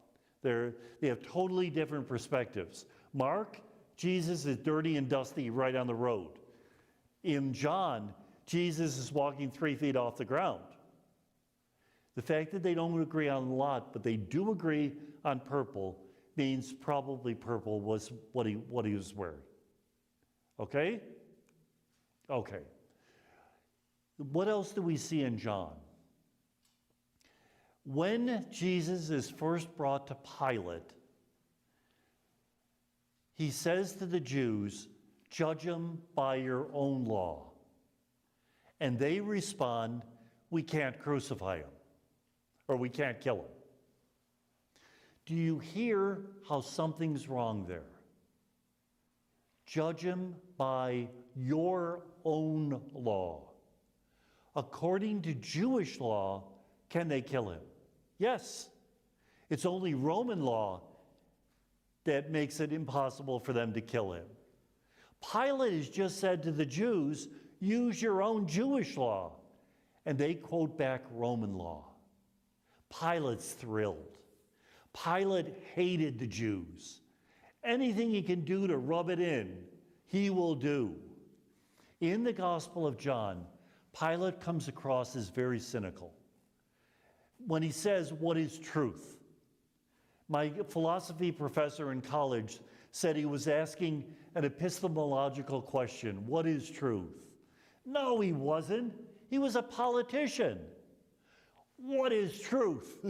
They have totally different perspectives. Mark, Jesus is dirty and dusty right on the road. In John, Jesus is walking 3 feet off the ground. The fact that they don't agree on a lot, but they do agree on purple, means probably purple was what he was wearing. Okay? Okay. What else do we see in John? When Jesus is first brought to Pilate, he says to the Jews, "Judge him by your own law." And they respond, "We can't crucify him, or we can't kill him." Do you hear how something's wrong there? Judge him by your own law. According to Jewish law, can they kill him? Yes. It's only Roman law that makes it impossible for them to kill him. Pilate has just said to the Jews, use your own Jewish law. And they quote back Roman law. Pilate's thrilled. Pilate hated the Jews. Anything he can do to rub it in, he will do. In the Gospel of John, Pilate comes across as very cynical. When he says, what is truth? My philosophy professor in college said he was asking an epistemological question. What is truth? No, he wasn't. He was a politician. What is truth?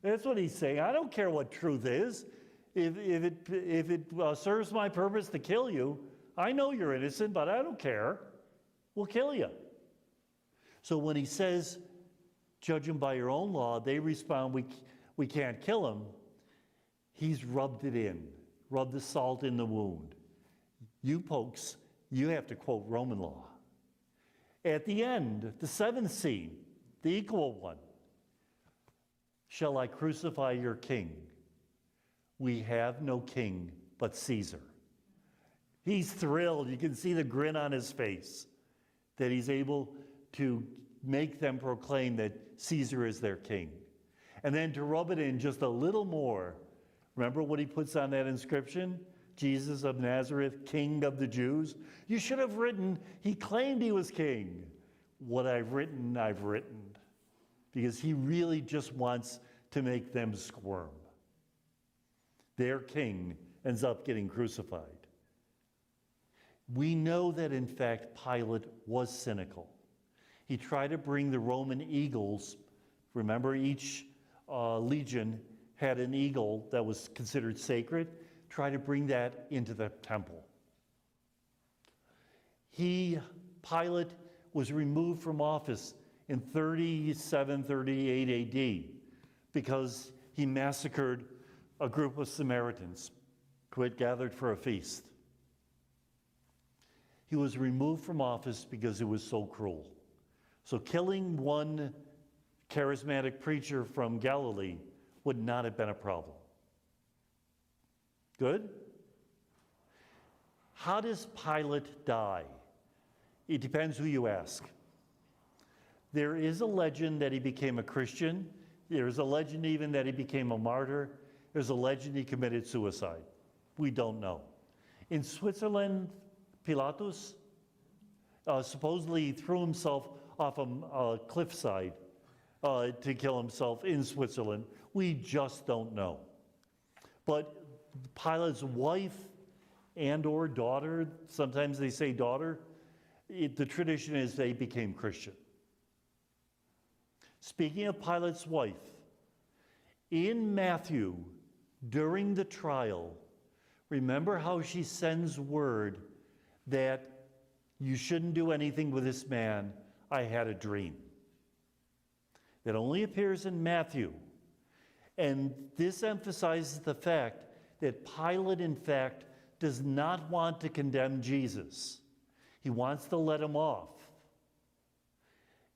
That's what he's saying. I don't care what truth is. If it serves my purpose to kill you, I know you're innocent, but I don't care. We'll kill you. So when he says, judge him by your own law, they respond, we can't kill him. He's rubbed it in, rubbed the salt in the wound. You folks, you have to quote Roman law. At the end, the seventh scene, the equal one, shall I crucify your king? We have no king but Caesar. He's thrilled. You can see the grin on his face that he's able to make them proclaim that Caesar is their king. And then to rub it in just a little more, remember what he puts on that inscription? Jesus of Nazareth, King of the Jews. You should have written, he claimed he was king. What I've written, I've written. Because he really just wants to make them squirm. Their king ends up getting crucified. We know that, in fact, Pilate was cynical. He tried to bring the Roman eagles. Remember, each legion had an eagle that was considered sacred. Try to bring that into the temple. Pilate was removed from office in 37, 38 AD because he massacred a group of Samaritans who had gathered for a feast. He was removed from office because it was so cruel. So killing one charismatic preacher from Galilee would not have been a problem. Good? How does Pilate die? It depends who you ask. There is a legend that he became a Christian. There's a legend even that he became a martyr. There's a legend he committed suicide. We don't know. In Switzerland, Pilatus supposedly threw himself off a cliffside to kill himself in Switzerland. We just don't know. But Pilate's wife and or daughter, sometimes they say daughter, the tradition is they became Christian. Speaking of Pilate's wife, in Matthew, during the trial, remember how she sends word that you shouldn't do anything with this man. I had a dream. That only appears in Matthew. And this emphasizes the fact that Pilate, in fact, does not want to condemn Jesus. He wants to let him off.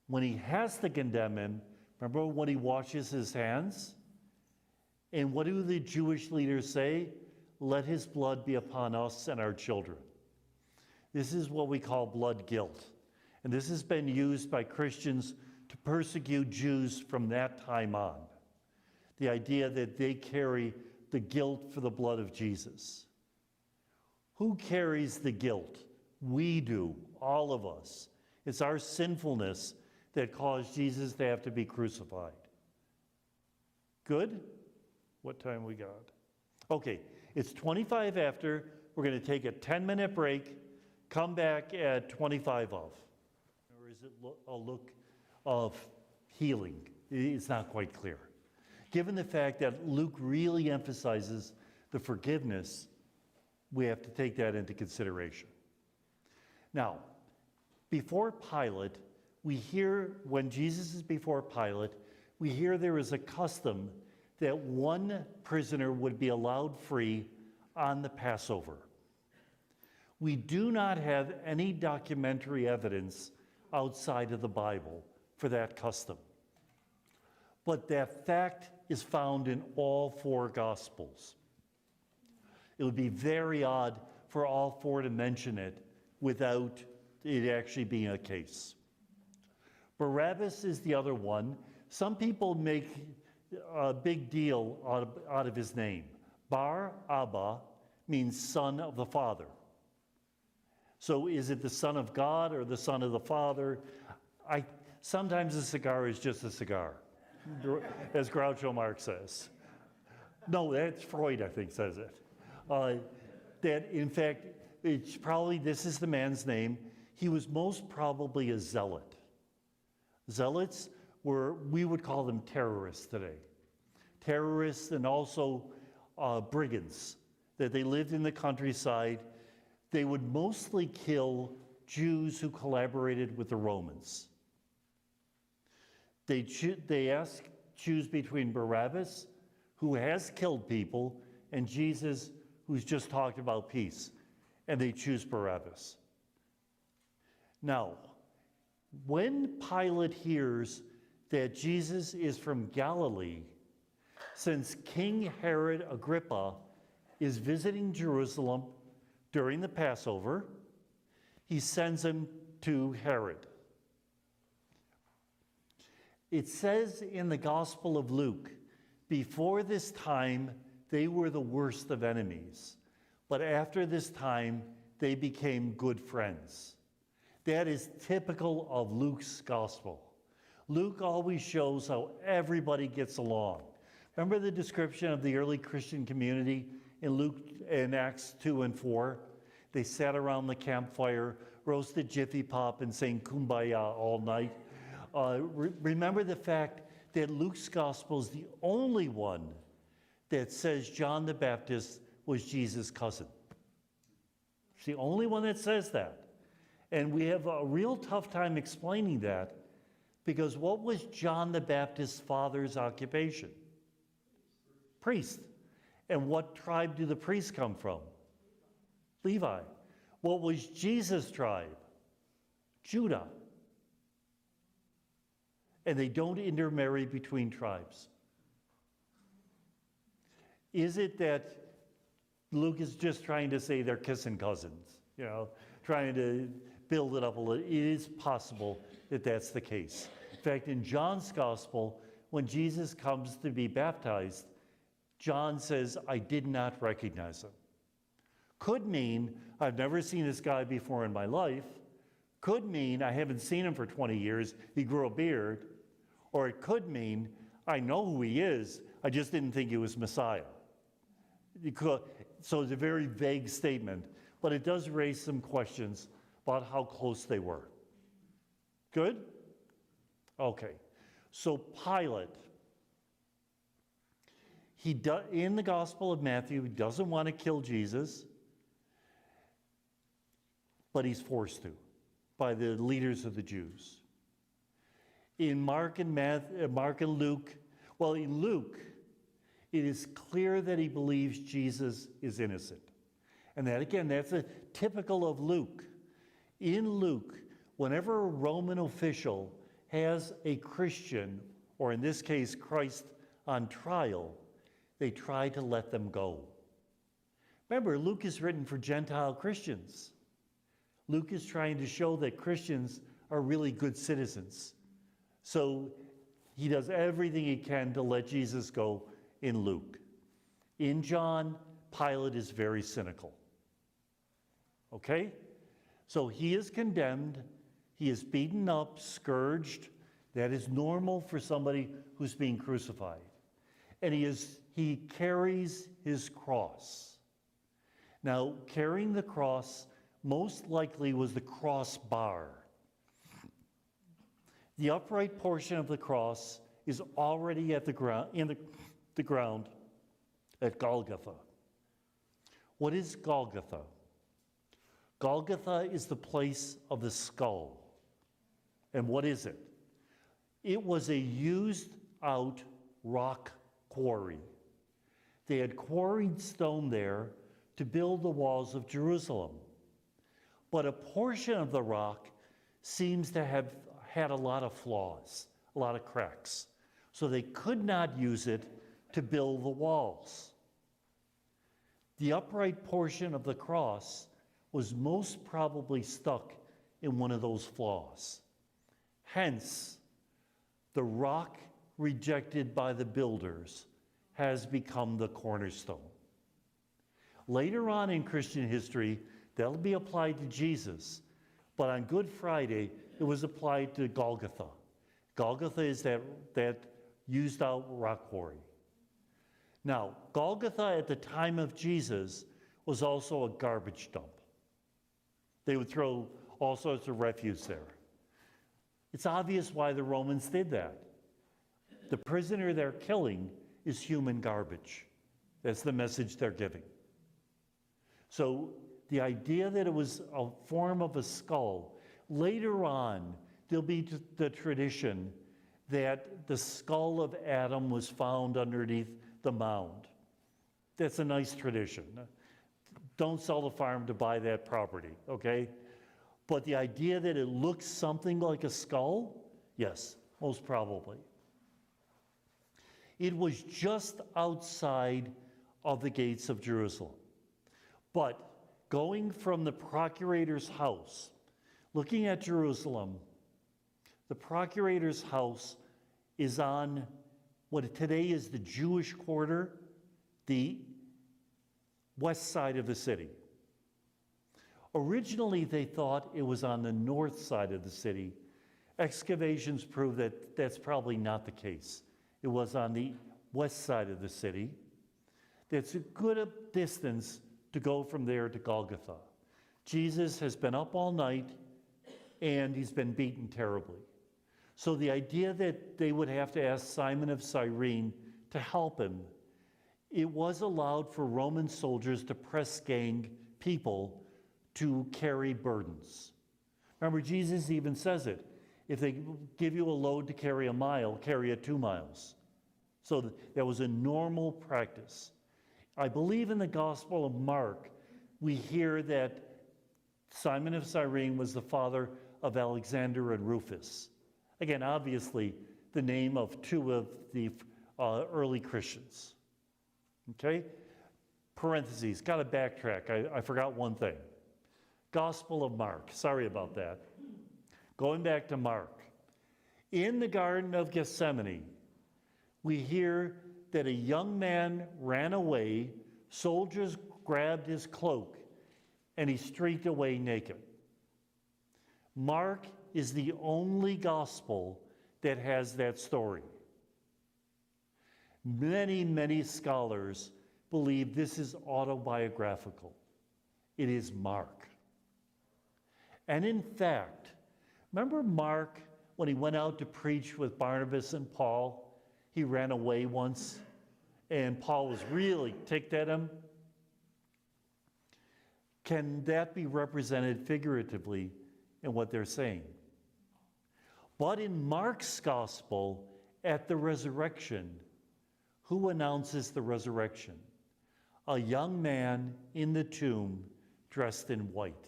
When he has to condemn him, remember when he washes his hands? And what do the Jewish leaders say? Let his blood be upon us and our children. This is what we call blood guilt. And this has been used by Christians to persecute Jews from that time on. The idea that they carry the guilt for the blood of Jesus. Who carries the guilt? We do, all of us. It's our sinfulness that caused Jesus to have to be crucified. Good? What time we got? Okay, it's 25 after. We're going to take a 10-minute break, come back at 25 of. Or is it a look of healing? It's not quite clear. Given the fact that Luke really emphasizes the forgiveness, we have to take that into consideration. Now, before Pilate, we hear, when Jesus is before Pilate, we hear there is a custom that one prisoner would be allowed free on the Passover. We do not have any documentary evidence outside of the Bible for that custom. But that fact is found in all four Gospels. It would be very odd for all four to mention it without it actually being a case. Barabbas is the other one. Some people make a big deal out of his name. Bar Abba means son of the Father. So is it the Son of God or the Son of the Father? Sometimes a cigar is just a cigar, as Groucho Marx says. No, that's Freud, I think, says it. That in fact, it's probably, this is the man's name, he was most probably a zealot. Zealots were, we would call them terrorists today. Terrorists and also brigands, that they lived in the countryside. They would mostly kill Jews who collaborated with the Romans. They choose between Barabbas, who has killed people, and Jesus, who's just talked about peace, and they choose Barabbas. Now, when Pilate hears that Jesus is from Galilee, since King Herod Agrippa is visiting Jerusalem during the Passover, he sends him to Herod. It says in the Gospel of Luke, before this time, they were the worst of enemies, but after this time, they became good friends. That is typical of Luke's Gospel. Luke always shows how everybody gets along. Remember the description of the early Christian community in Luke in Acts 2 and 4? They sat around the campfire, roasted Jiffy Pop, and sang Kumbaya all night. Remember the fact that Luke's Gospel is the only one that says John the Baptist was Jesus' cousin. It's the only one that says that. And we have a real tough time explaining that, because what was John the Baptist's father's occupation? Priest. And what tribe do the priests come from? Levi. What was Jesus' tribe? Judah. And they don't intermarry between tribes. Is it that Luke is just trying to say they're kissing cousins, trying to build it up a little? It is possible that that's the case. In fact, in John's Gospel, when Jesus comes to be baptized, John says, I did not recognize him. Could mean, I've never seen this guy before in my life. Could mean, I haven't seen him for 20 years, he grew a beard. Or it could mean, I know who he is, I just didn't think he was Messiah. So it's a very vague statement, but it does raise some questions about how close they were. Good? Okay. So Pilate, in the Gospel of Matthew, he doesn't want to kill Jesus, but he's forced to by the leaders of the Jews. In Mark and Luke, in Luke, it is clear that he believes Jesus is innocent. And that, again, that's a typical of Luke. In Luke, whenever a Roman official has a Christian, or in this case, Christ, on trial, they try to let them go. Remember, Luke is written for Gentile Christians. Luke is trying to show that Christians are really good citizens. So he does everything he can to let Jesus go in Luke. In John, Pilate is very cynical. Okay? So he is condemned, he is beaten up, scourged. That is normal for somebody who's being crucified. And he carries his cross. Now, carrying the cross most likely was the crossbar. The upright portion of the cross is already at the ground, in the ground at Golgotha. What is Golgotha? Golgotha is the place of the skull. And what is it? It was a used-out rock quarry. They had quarried stone there to build the walls of Jerusalem. But a portion of the rock seems to have had a lot of flaws, a lot of cracks. So they could not use it to build the walls. The upright portion of the cross was most probably stuck in one of those flaws. Hence, the rock rejected by the builders has become the cornerstone. Later on in Christian history, that'll be applied to Jesus, but on Good Friday, it was applied to Golgotha. Golgotha is that used out rock quarry. Now, Golgotha at the time of Jesus was also a garbage dump. They would throw all sorts of refuse there. It's obvious why the Romans did that. The prisoner they're killing is human garbage. That's the message they're giving. So the idea that it was a form of a skull, later on, there'll be the tradition that the skull of Adam was found underneath the mound. That's a nice tradition. Don't sell the farm to buy that property, okay? But the idea that it looks something like a skull, yes, most probably. It was just outside of the gates of Jerusalem. But going from the procurator's house, looking at Jerusalem, the procurator's house is on what today is the Jewish quarter, the west side of the city. Originally, they thought it was on the north side of the city. Excavations prove that that's probably not the case. It was on the west side of the city. It's a good distance to go from there to Golgotha. Jesus has been up all night, and he's been beaten terribly. So the idea that they would have to ask Simon of Cyrene to help him, it was allowed for Roman soldiers to press gang people to carry burdens. Remember, Jesus even says it. If they give you a load to carry a mile, carry it 2 miles. So that was a normal practice. I believe in the Gospel of Mark, we hear that Simon of Cyrene was the father of Alexander and Rufus. Again, obviously, the name of 2 of the early Christians. Okay? Parentheses, got to backtrack. I forgot one thing. Gospel of Mark, sorry about that. Going back to Mark. In the Garden of Gethsemane, we hear that a young man ran away, soldiers grabbed his cloak, and he streaked away naked. Mark is the only gospel that has that story. Many, many scholars believe this is autobiographical. It is Mark. And in fact, remember Mark, when he went out to preach with Barnabas and Paul, he ran away once, and Paul was really ticked at him? Can that be represented figuratively in what they're saying? But in Mark's gospel, at the resurrection, who announces the resurrection? A young man in the tomb dressed in white.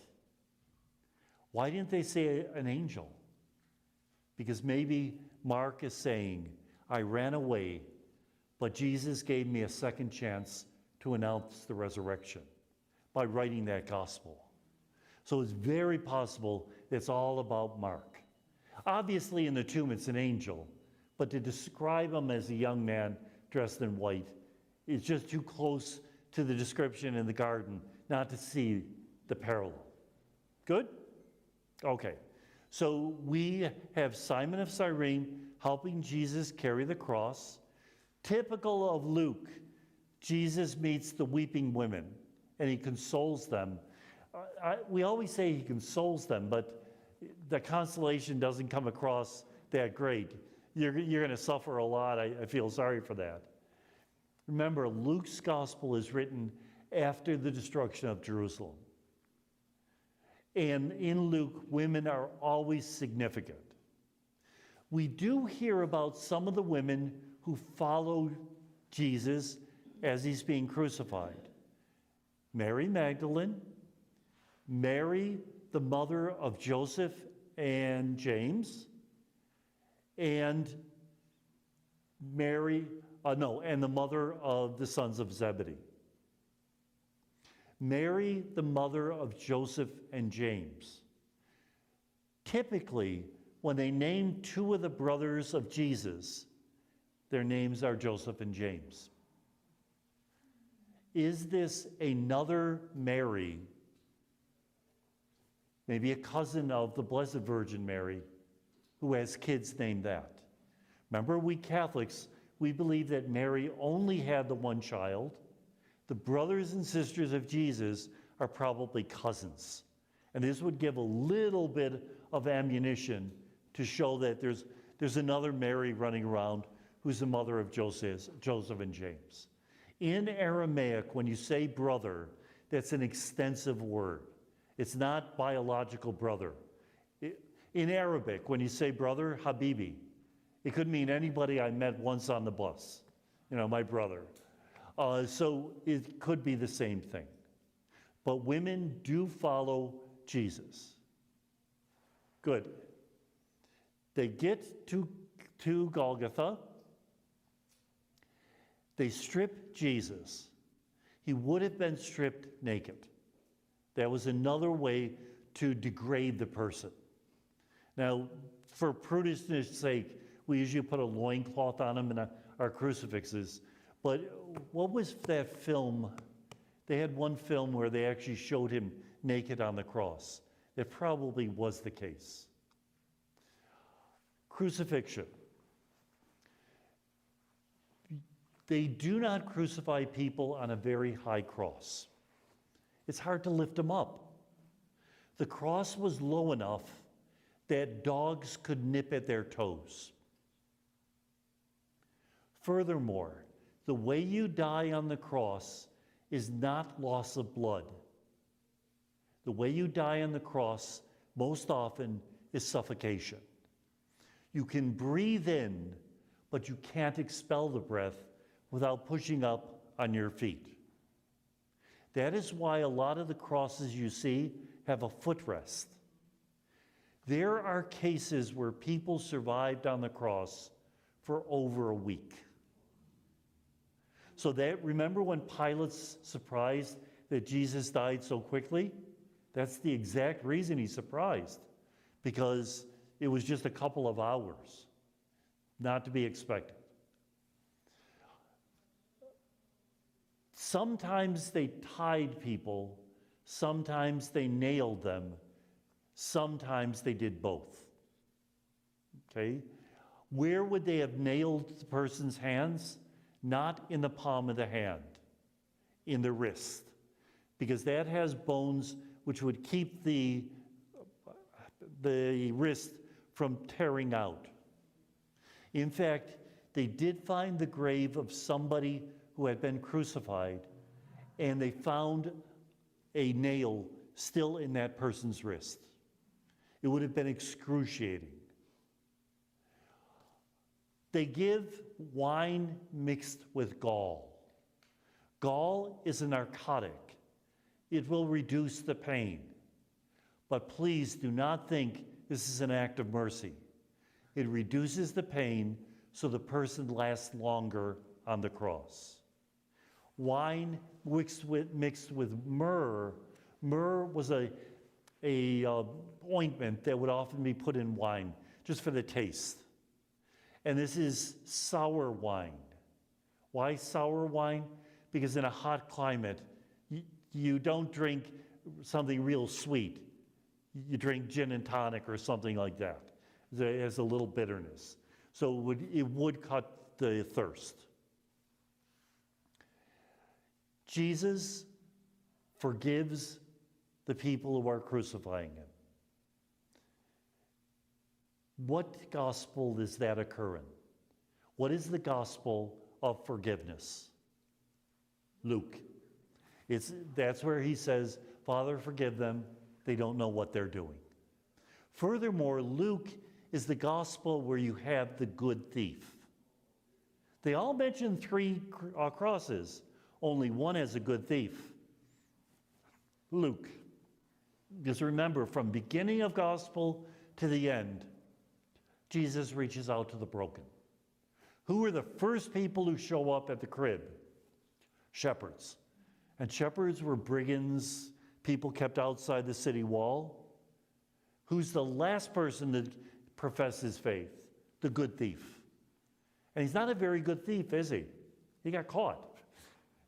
Why didn't they say an angel? Because maybe Mark is saying, I ran away, but Jesus gave me a second chance to announce the resurrection by writing that gospel. So it's very possible it's all about Mark. Obviously, in the tomb, it's an angel, but to describe him as a young man dressed in white is just too close to the description in the garden not to see the parallel. Good? Okay. So we have Simon of Cyrene helping Jesus carry the cross. Typical of Luke, Jesus meets the weeping women and he consoles them. We always say he consoles them, but the consolation doesn't come across that great. You're going to suffer a lot. I feel sorry for that. Remember, Luke's gospel is written after the destruction of Jerusalem. And in Luke, women are always significant. We do hear about some of the women who followed Jesus as he's being crucified. Mary Magdalene, Mary, the mother of Joseph and James, and and the mother of the sons of Zebedee. Mary, the mother of Joseph and James. Typically, when they name 2 of the brothers of Jesus, their names are Joseph and James. Is this another Mary, maybe a cousin of the Blessed Virgin Mary, who has kids named that? Remember, we Catholics, we believe that Mary only had the one child. The brothers and sisters of Jesus are probably cousins. And this would give a little bit of ammunition to show that there's another Mary running around who's the mother of Joseph and James. In Aramaic, when you say brother, that's an extensive word. It's not biological brother. In Arabic, when you say brother, habibi, it could mean anybody I met once on the bus, my brother. So it could be the same thing. But women do follow Jesus. Good. They get to Golgotha. They strip Jesus. He would have been stripped naked. That was another way to degrade the person. Now, for prudeness' sake, we usually put a loincloth on him in our crucifixes. But what was that film? They had one film where they actually showed him naked on the cross. It probably was the case. Crucifixion. They do not crucify people on a very high cross. It's hard to lift them up. The cross was low enough that dogs could nip at their toes. Furthermore, the way you die on the cross is not loss of blood. The way you die on the cross most often is suffocation. You can breathe in, but you can't expel the breath without pushing up on your feet. That is why a lot of the crosses you see have a footrest. There are cases where people survived on the cross for over a week. So remember when Pilate's surprised that Jesus died so quickly? That's the exact reason he's surprised, because it was just a couple of hours, not to be expected. Sometimes they tied people, sometimes they nailed them, sometimes they did both. Okay? Where would they have nailed the person's hands? Not in the palm of the hand, in the wrist, because that has bones which would keep the wrist from tearing out. In fact, they did find the grave of somebody who had been crucified, and they found a nail still in that person's wrist. It would have been excruciating. They give wine mixed with gall. Gall is a narcotic. It will reduce the pain. But please do not think this is an act of mercy. It reduces the pain so the person lasts longer on the cross. Wine mixed with myrrh. Myrrh was a ointment that would often be put in wine just for the taste. And this is sour wine. Why sour wine? Because in a hot climate, you don't drink something real sweet. You drink gin and tonic or something like that. It has a little bitterness. So it would cut the thirst. Jesus forgives the people who are crucifying him. What gospel is that occur in? What is the gospel of forgiveness? Luke. That's where he says, Father, forgive them. They don't know what they're doing. Furthermore, Luke is the gospel where you have the good thief. They all mention 3 crosses. Only one has a good thief. Luke. Because remember, from beginning of gospel to the end, Jesus reaches out to the broken. Who are the first people who show up at the crib? Shepherds. And shepherds were brigands, people kept outside the city wall. Who's the last person to profess his faith? The good thief. And he's not a very good thief, is he? He got caught.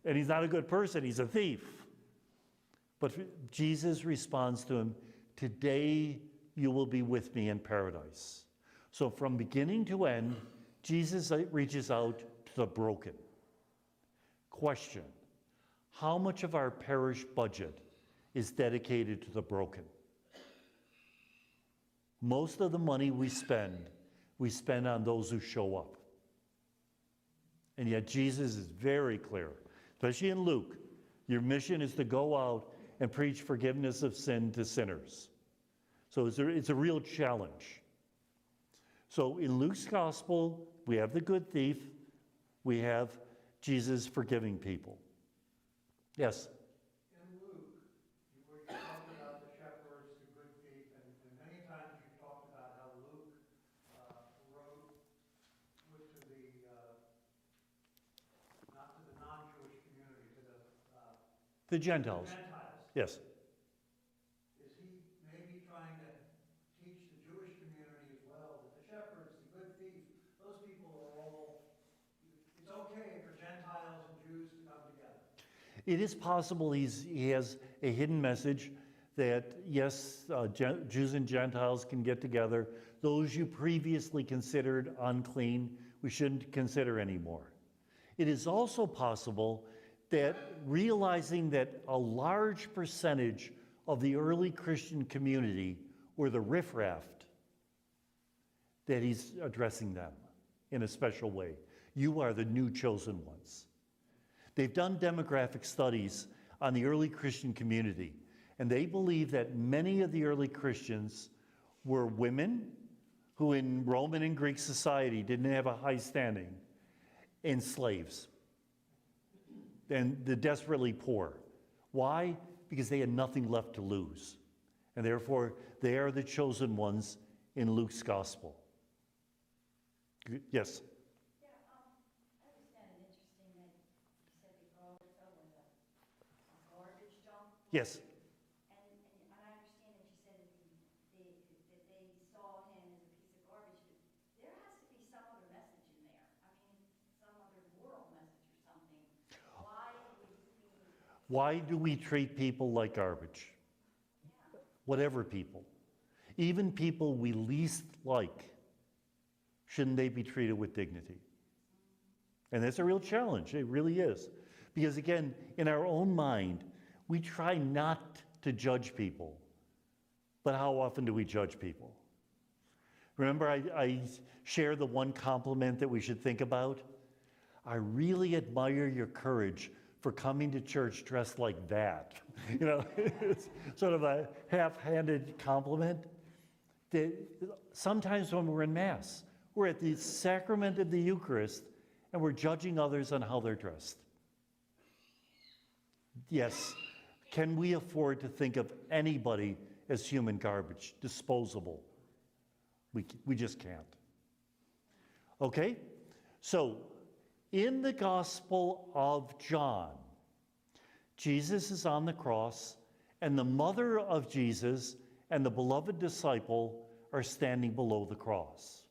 And he's not a good person, he's a thief. But Jesus responds to him, today you will be with me in paradise. So from beginning to end, Jesus reaches out the broken. Question: how much of our parish budget is dedicated to the broken? Most of the money we spend on those who show up. And yet Jesus is very clear, especially in Luke, your mission is to go out and preach forgiveness of sin to sinners. So it's a real challenge. So in Luke's gospel, we have the good thief, we have Jesus forgiving people. Yes? In Luke, where you talked about the shepherds, the good thief, and many times you talked about how Luke wrote to the, not to the non-Jewish community, to The Gentiles. Gentiles. Yes. Is he maybe trying to teach the Jewish community as well, that the shepherds, the good thief, those people are all, it's okay for Gentiles and Jews to come together? It is possible he has a hidden message that, yes, Jews and Gentiles can get together. Those you previously considered unclean, we shouldn't consider anymore. It is also possible that realizing that a large percentage of the early Christian community were the riffraff, that he's addressing them in a special way. You are the new chosen ones. They've done demographic studies on the early Christian community, and they believe that many of the early Christians were women who in Roman and Greek society didn't have a high standing, and slaves, and the desperately poor. Why? Because they had nothing left to lose. And therefore, they are the chosen ones in Luke's gospel. Yes? Yeah, I just found it interesting that you said the girl was a garbage dump. Yes. And I understand that you said that that they saw him as a piece of garbage, but there has to be some other message in there. I mean, some other moral message or something. Why do we treat people like garbage? Yeah. Whatever people. Even people we least like, shouldn't they be treated with dignity? And that's a real challenge. It really is. Because again, in our own mind, we try not to judge people. But how often do we judge people? Remember, I shared the one compliment that we should think about? I really admire your courage for coming to church dressed like that. You know, it's sort of a half-handed compliment. That sometimes when we're in Mass, we're at the sacrament of the Eucharist, and we're judging others on how they're dressed. Yes, can we afford to think of anybody as human garbage, disposable? We just can't. Okay? So, in the Gospel of John, Jesus is on the cross, and the mother of Jesus and the beloved disciple are standing below the cross.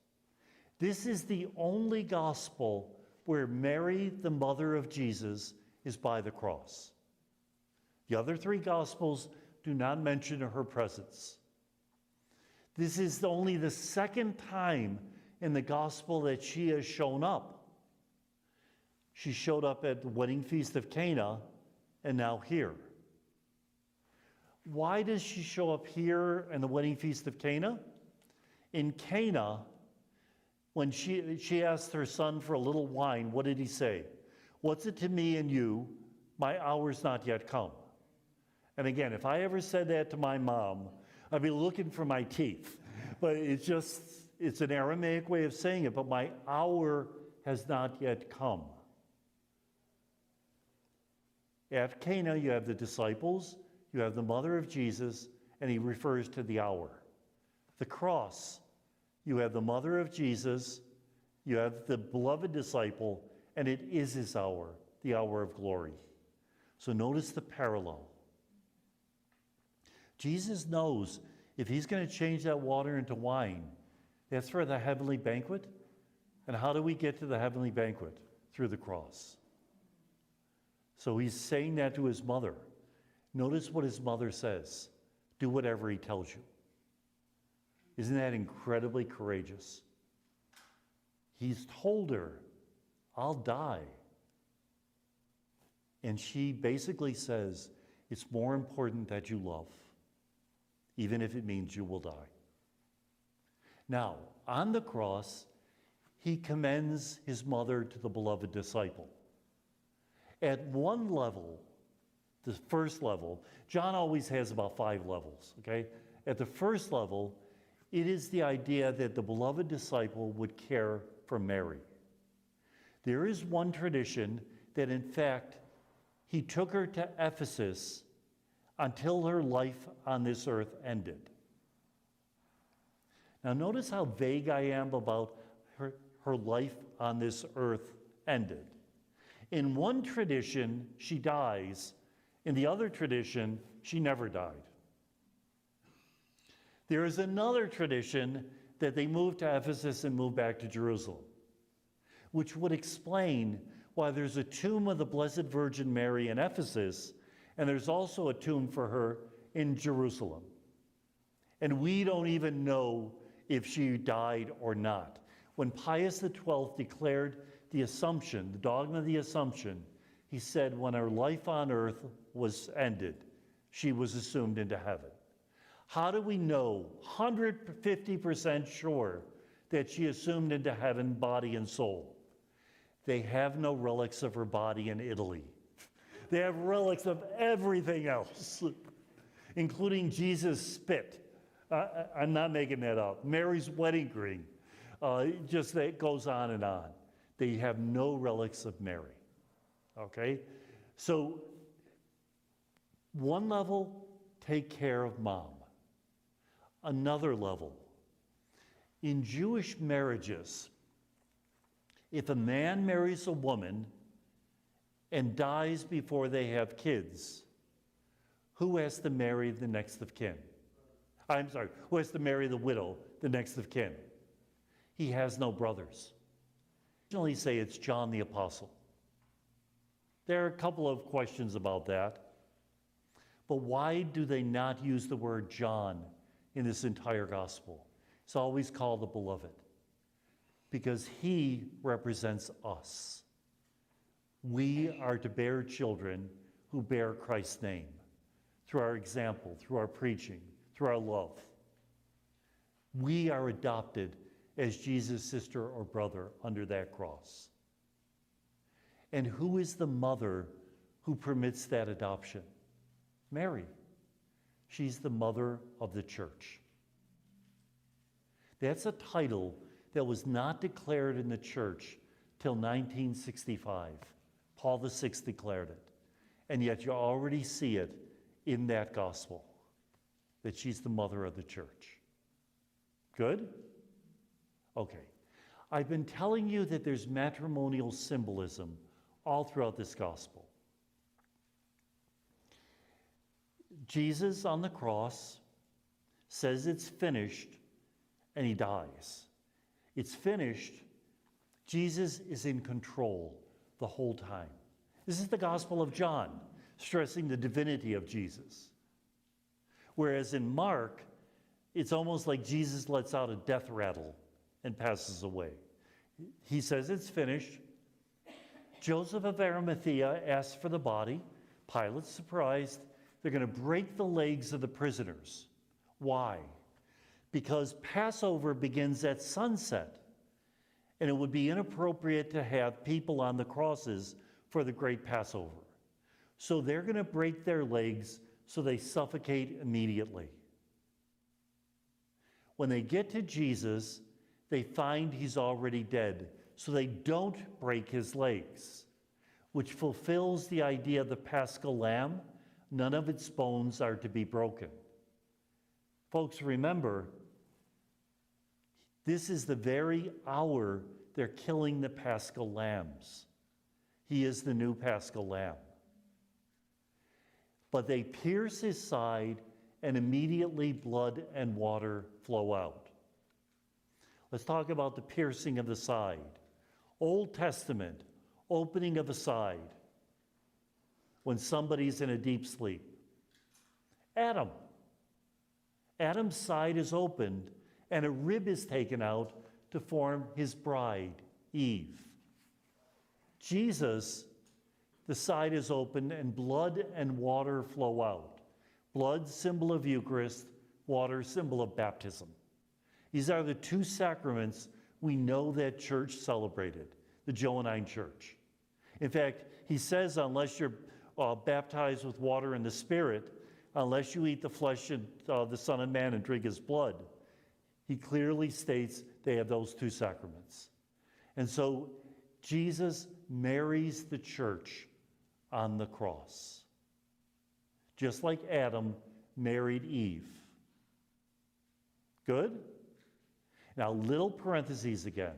This is the only gospel where Mary, the mother of Jesus, is by the cross. The other three gospels do not mention her presence. This is only the second time in the gospel that she has shown up. She showed up at the wedding feast of Cana, and now here. Why does she show up here in the wedding feast of Cana? In Cana, when she asked her son for a little wine, what did he say? What's it to me and you? My hour's not yet come. And again, if I ever said that to my mom, I'd be looking for my teeth. But it's an Aramaic way of saying it, but my hour has not yet come. At Cana, you have the disciples, you have the mother of Jesus, and he refers to the hour. The cross, you have the mother of Jesus, you have the beloved disciple, and it is his hour, the hour of glory. So notice the parallel. Jesus knows if he's going to change that water into wine, that's for the heavenly banquet. And how do we get to the heavenly banquet? Through the cross. So he's saying that to his mother. Notice what his mother says. Do whatever he tells you. Isn't that incredibly courageous? He's told her, I'll die. And she basically says, it's more important that you love, even if it means you will die. Now, on the cross, he commends his mother to the beloved disciple. At one level, the first level, John always has about 5 levels, okay? At the first level, it is the idea that the beloved disciple would care for Mary. There is one tradition that, in fact, he took her to Ephesus until her life on this earth ended. Now, notice how vague I am about her life on this earth ended. In one tradition, she dies. In the other tradition, she never died. There is another tradition that they moved to Ephesus and moved back to Jerusalem, which would explain why there's a tomb of the Blessed Virgin Mary in Ephesus, and there's also a tomb for her in Jerusalem. And we don't even know if she died or not. When Pius XII declared the Assumption, the dogma of the Assumption, he said when her life on earth was ended, she was assumed into heaven. How do we know 150% sure that she assumed into heaven body and soul? They have no relics of her body in Italy. They have relics of everything else, including Jesus' spit. I'm not making that up. Mary's wedding ring. Just that goes on and on. They have no relics of Mary. Okay? So, one level, take care of mom. Another level, in Jewish marriages, if a man marries a woman and dies before they have kids, who has to marry the next of kin? I'm sorry, who has to marry the widow, the next of kin? He has no brothers. Originally say it's John the Apostle. There are a couple of questions about that. But why do they not use the word John in this entire gospel? It's always called the beloved, because he represents us. We are to bear children who bear Christ's name through our example, through our preaching, through our love. We are adopted as Jesus' sister or brother under that cross. And who is the mother who permits that adoption? Mary. She's the mother of the church. That's a title that was not declared in the church till 1965. Paul VI declared it. And yet you already see it in that gospel, that she's the mother of the church. Good? Okay. I've been telling you that there's matrimonial symbolism all throughout this gospel. Jesus on the cross says it's finished, and he dies. It's finished. Jesus is in control the whole time. This is the Gospel of John, stressing the divinity of Jesus. Whereas in Mark, it's almost like Jesus lets out a death rattle and passes away. He says it's finished. Joseph of Arimathea asks for the body. Pilate's surprised. They're going to break the legs of the prisoners. Why? Because Passover begins at sunset, and it would be inappropriate to have people on the crosses for the great Passover. So they're going to break their legs so they suffocate immediately. When they get to Jesus, they find he's already dead, so they don't break his legs, which fulfills the idea of the Paschal lamb. None of its bones are to be broken. Folks, remember, this is the very hour they're killing the Paschal lambs. He is the new Paschal lamb. But they pierce his side, and immediately blood and water flow out. Let's talk about the piercing of the side. Old Testament, opening of a side. When somebody's in a deep sleep. Adam's side is opened, and a rib is taken out to form his bride, Eve. Jesus, the side is open and blood and water flow out. Blood, symbol of Eucharist, water, symbol of baptism. These are the two sacraments we know that church celebrated, the Johannine Church. In fact, he says, unless you're baptized with water and the Spirit, unless you eat the flesh of the Son of Man and drink his blood, he clearly states they have those two sacraments. And so Jesus marries the church on the cross, just like Adam married Eve. Good? Now, little parentheses again.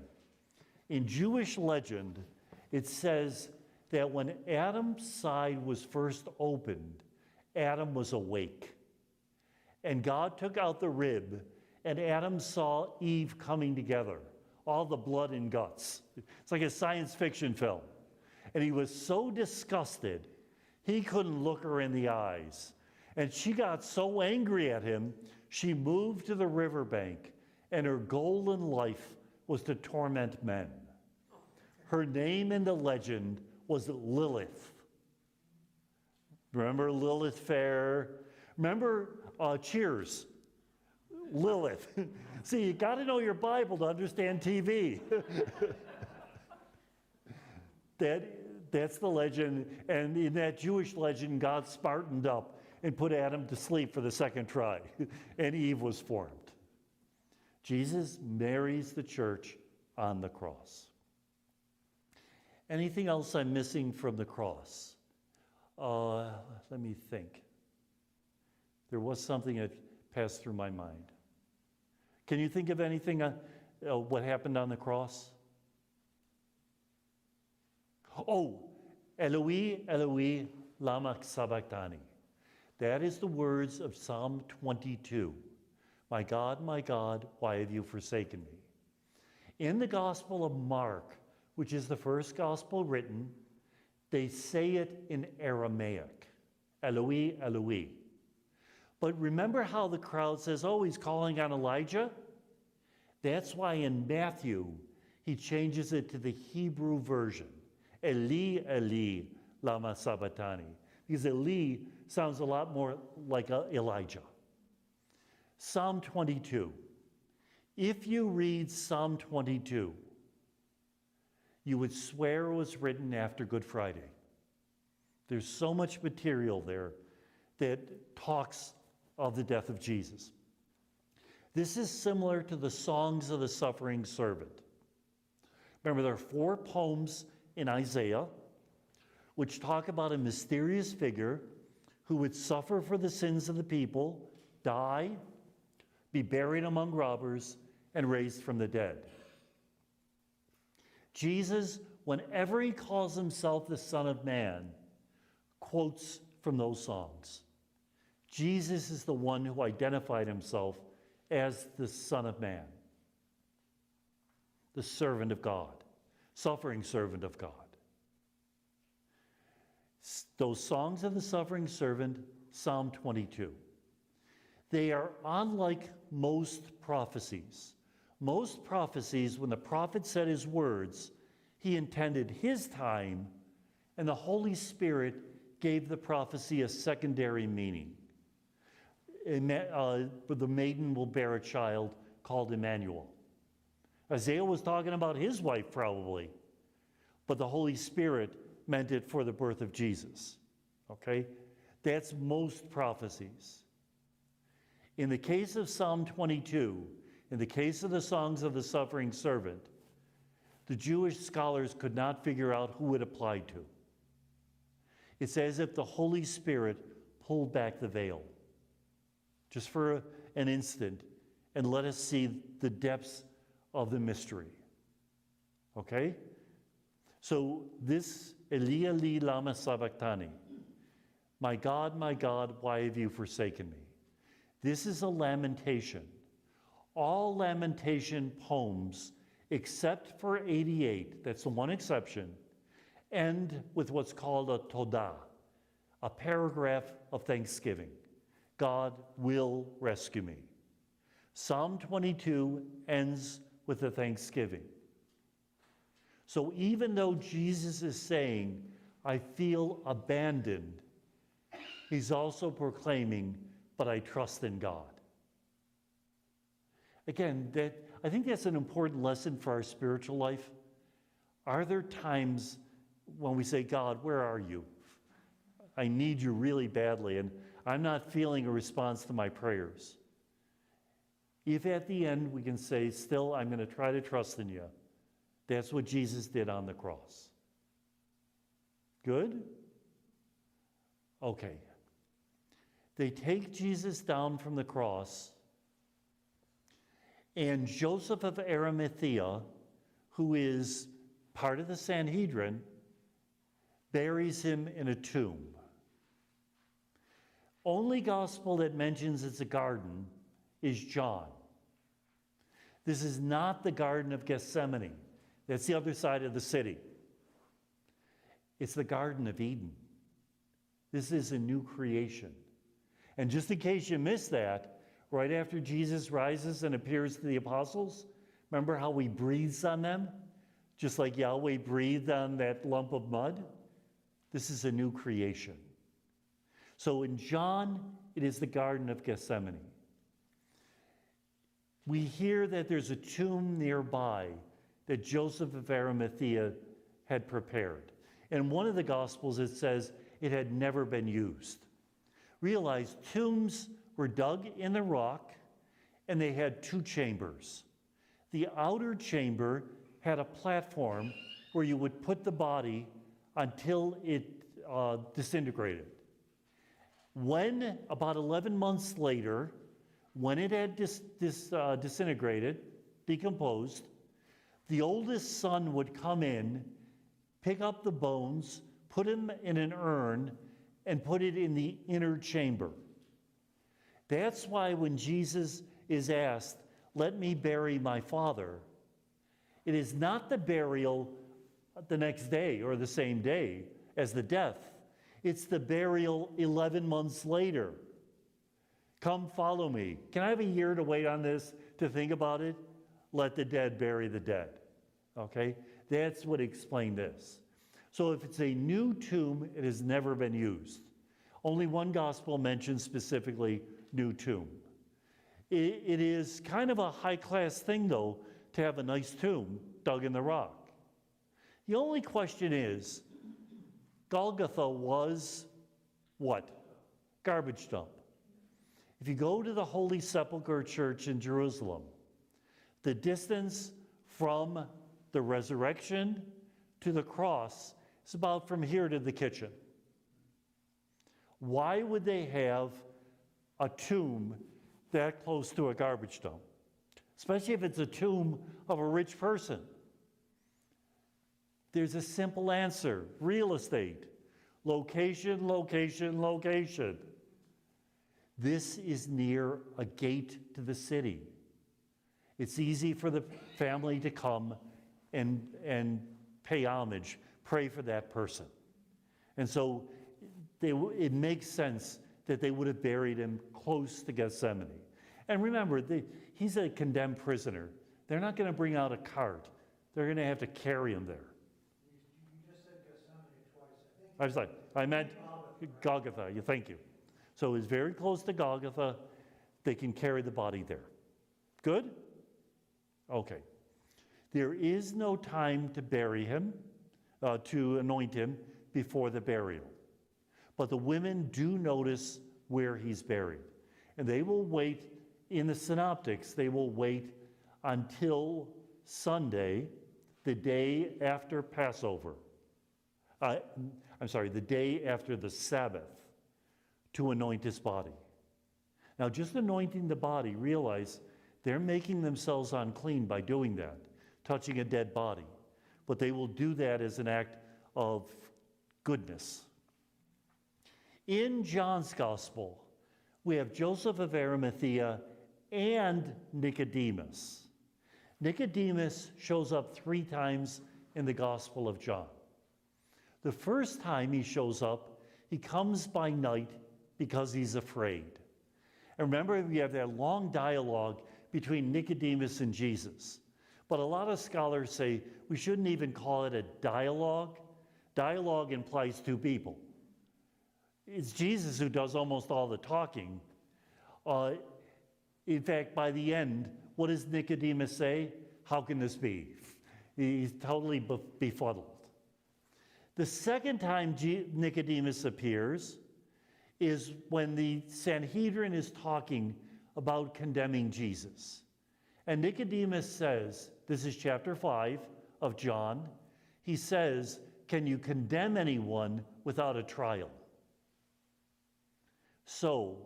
In Jewish legend, it says that when Adam's side was first opened, Adam was awake. And God took out the rib, and Adam saw Eve coming together, all the blood and guts. It's like a science fiction film. And he was so disgusted, he couldn't look her in the eyes. And she got so angry at him, she moved to the riverbank, and her goal in life was to torment men. Her name in the legend was Lilith. Remember Lilith Fair? Remember Cheers? Lilith. See, you got to know your Bible to understand TV. That's the legend. And in that Jewish legend, God smartened up and put Adam to sleep for the second try, and Eve was formed. Jesus marries the church on the cross. Anything else I'm missing from the cross? Let me think. There was something that passed through my mind. Can you think of anything, what happened on the cross? Oh, Eloi, Eloi, lama sabachthani. That is the words of Psalm 22. My God, why have you forsaken me? In the Gospel of Mark, which is the first gospel written, they say it in Aramaic, Eloi, Eloi. But remember how the crowd says, oh, he's calling on Elijah? That's why in Matthew, he changes it to the Hebrew version, Eli, Eli, lama sabachthani. Because Eli sounds a lot more like Elijah. Psalm 22. If you read Psalm 22, you would swear it was written after Good Friday. There's so much material there that talks of the death of Jesus. This is similar to the songs of the suffering servant. Remember, there are 4 poems in Isaiah which talk about a mysterious figure who would suffer for the sins of the people, die, be buried among robbers, and raised from the dead. Jesus, whenever he calls himself the Son of Man, quotes from those songs. Jesus is the one who identified himself as the Son of Man, the servant of God, suffering servant of God. Those songs of the suffering servant, Psalm 22. They are unlike most prophecies. Most prophecies, when the prophet said his words, he intended his time, and the Holy Spirit gave the prophecy a secondary meaning. The maiden will bear a child called Emmanuel. Isaiah was talking about his wife probably, but the Holy Spirit meant it for the birth of Jesus. Okay? That's most prophecies. In the case of Psalm 22, in the case of the songs of the suffering servant, the Jewish scholars could not figure out who it applied to. It's as if the Holy Spirit pulled back the veil just for an instant and let us see the depths of the mystery. Okay? So this Eli, Eli, lama sabachthani. My God, why have you forsaken me? This is a lamentation. All lamentation poems, except for 88, that's the one exception, end with what's called a todah, a paragraph of thanksgiving. God will rescue me. Psalm 22 ends with a thanksgiving. So even though Jesus is saying, I feel abandoned, he's also proclaiming, but I trust in God. Again, I think that's an important lesson for our spiritual life. Are there times when we say, God, where are you? I need you really badly, and I'm not feeling a response to my prayers. If at the end we can say, still, I'm going to try to trust in you. That's what Jesus did on the cross. Good? Okay. They take Jesus down from the cross, and Joseph of Arimathea, who is part of the Sanhedrin, buries him in a tomb. Only gospel that mentions it's a garden is John. This is not the Garden of Gethsemane. That's the other side of the city. It's the Garden of Eden. This is a new creation. And just in case you missed that, right after Jesus rises and appears to the apostles, remember how he breathes on them? Just like Yahweh breathed on that lump of mud? This is a new creation. So in John, it is the Garden of Gethsemane. We hear that there's a tomb nearby that Joseph of Arimathea had prepared. In one of the Gospels, it says it had never been used. Realize tombs were dug in the rock, and they had two chambers. The outer chamber had a platform where you would put the body until it disintegrated. When, about 11 months later, when it had disintegrated, decomposed, the oldest son would come in, pick up the bones, put them in an urn, and put it in the inner chamber. That's why when Jesus is asked, let me bury my father, it is not the burial the next day or the same day as the death. It's the burial 11 months later. Come follow me. Can I have a year to wait on this, to think about it? Let the dead bury the dead. Okay? That's what explained this. So if it's a new tomb, it has never been used. Only one gospel mentions specifically new tomb. It is kind of a high-class thing, though, to have a nice tomb dug in the rock. The only question is, Golgotha was what? Garbage dump. If you go to the Holy Sepulchre Church in Jerusalem, the distance from the resurrection to the cross is about from here to the kitchen. Why would they have a tomb that close to a garbage dump? Especially if it's a tomb of a rich person. There's a simple answer: real estate. Location, location, location. This is near a gate to the city. It's easy for the family to come and pay homage, pray for that person. And so it makes sense that they would have buried him close to Gethsemane. And remember, he's a condemned prisoner. They're not going to bring out a cart. They're going to have to carry him there. You just said Gethsemane twice. I meant Golgotha. Thank you. So it's very close to Golgotha. They can carry the body there. Good? Okay. There is no time to bury him, to anoint him before the burial. But the women do notice where he's buried. And they will wait, in the synoptics, they will wait until Sunday, the day after Passover. The day after the Sabbath, to anoint his body. Now, just anointing the body, realize they're making themselves unclean by doing that, touching a dead body. But they will do that as an act of goodness. In John's Gospel, we have Joseph of Arimathea and Nicodemus. Nicodemus shows up 3 times in the Gospel of John. The first time he shows up, he comes by night because he's afraid. And remember, we have that long dialogue between Nicodemus and Jesus. But a lot of scholars say we shouldn't even call it a dialogue. Dialogue implies two people. It's Jesus who does almost all the talking. In fact, by the end, what does Nicodemus say? How can this be? He's totally befuddled. The second time Nicodemus appears is when the Sanhedrin is talking about condemning Jesus. And Nicodemus says, this is chapter 5 of John, he says, can you condemn anyone without a trial? So,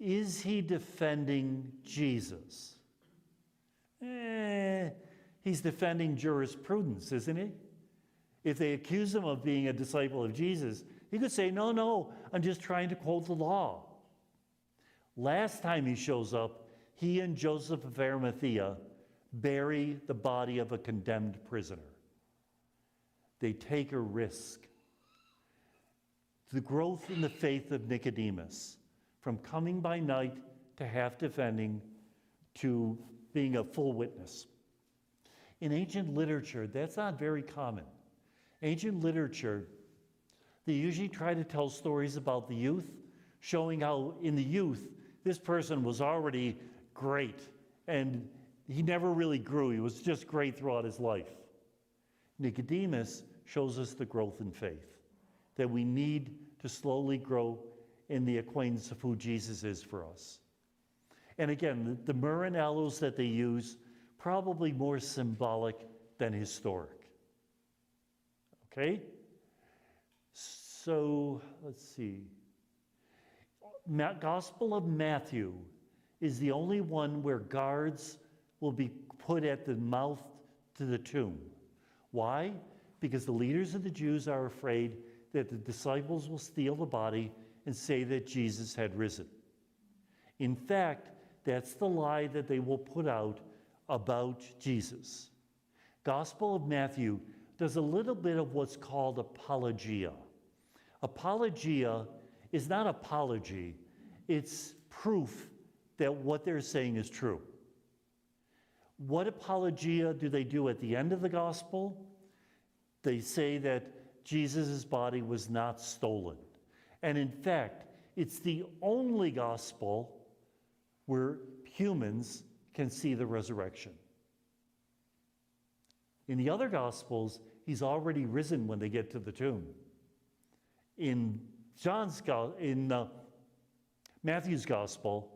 is he defending Jesus? He's defending jurisprudence, isn't he? If they accuse him of being a disciple of Jesus, he could say, no, I'm just trying to quote the law. Last time he shows up, he and Joseph of Arimathea bury the body of a condemned prisoner. They take a risk. The growth in the faith of Nicodemus, from coming by night to half defending to being a full witness. In ancient literature, that's not very common. Ancient literature, they usually try to tell stories about the youth, showing how in the youth, this person was already great, and he never really grew. He was just great throughout his life. Nicodemus shows us the growth in faith, that we need to slowly grow in the acquaintance of who Jesus is for us. And again, the myrrh and aloes that they use, probably more symbolic than historic. Okay? So, let's see. Gospel of Matthew is the only one where guards will be put at the mouth to the tomb. Why? Because the leaders of the Jews are afraid that the disciples will steal the body and say that Jesus had risen. In fact, that's the lie that they will put out about Jesus. Gospel of Matthew does a little bit of what's called apologia. Apologia is not apology, it's proof that what they're saying is true. What apologia do they do at the end of the gospel? They say that Jesus' body was not stolen. And in fact, it's the only gospel where humans can see the resurrection. In the other gospels, he's already risen when they get to the tomb. In Matthew's gospel,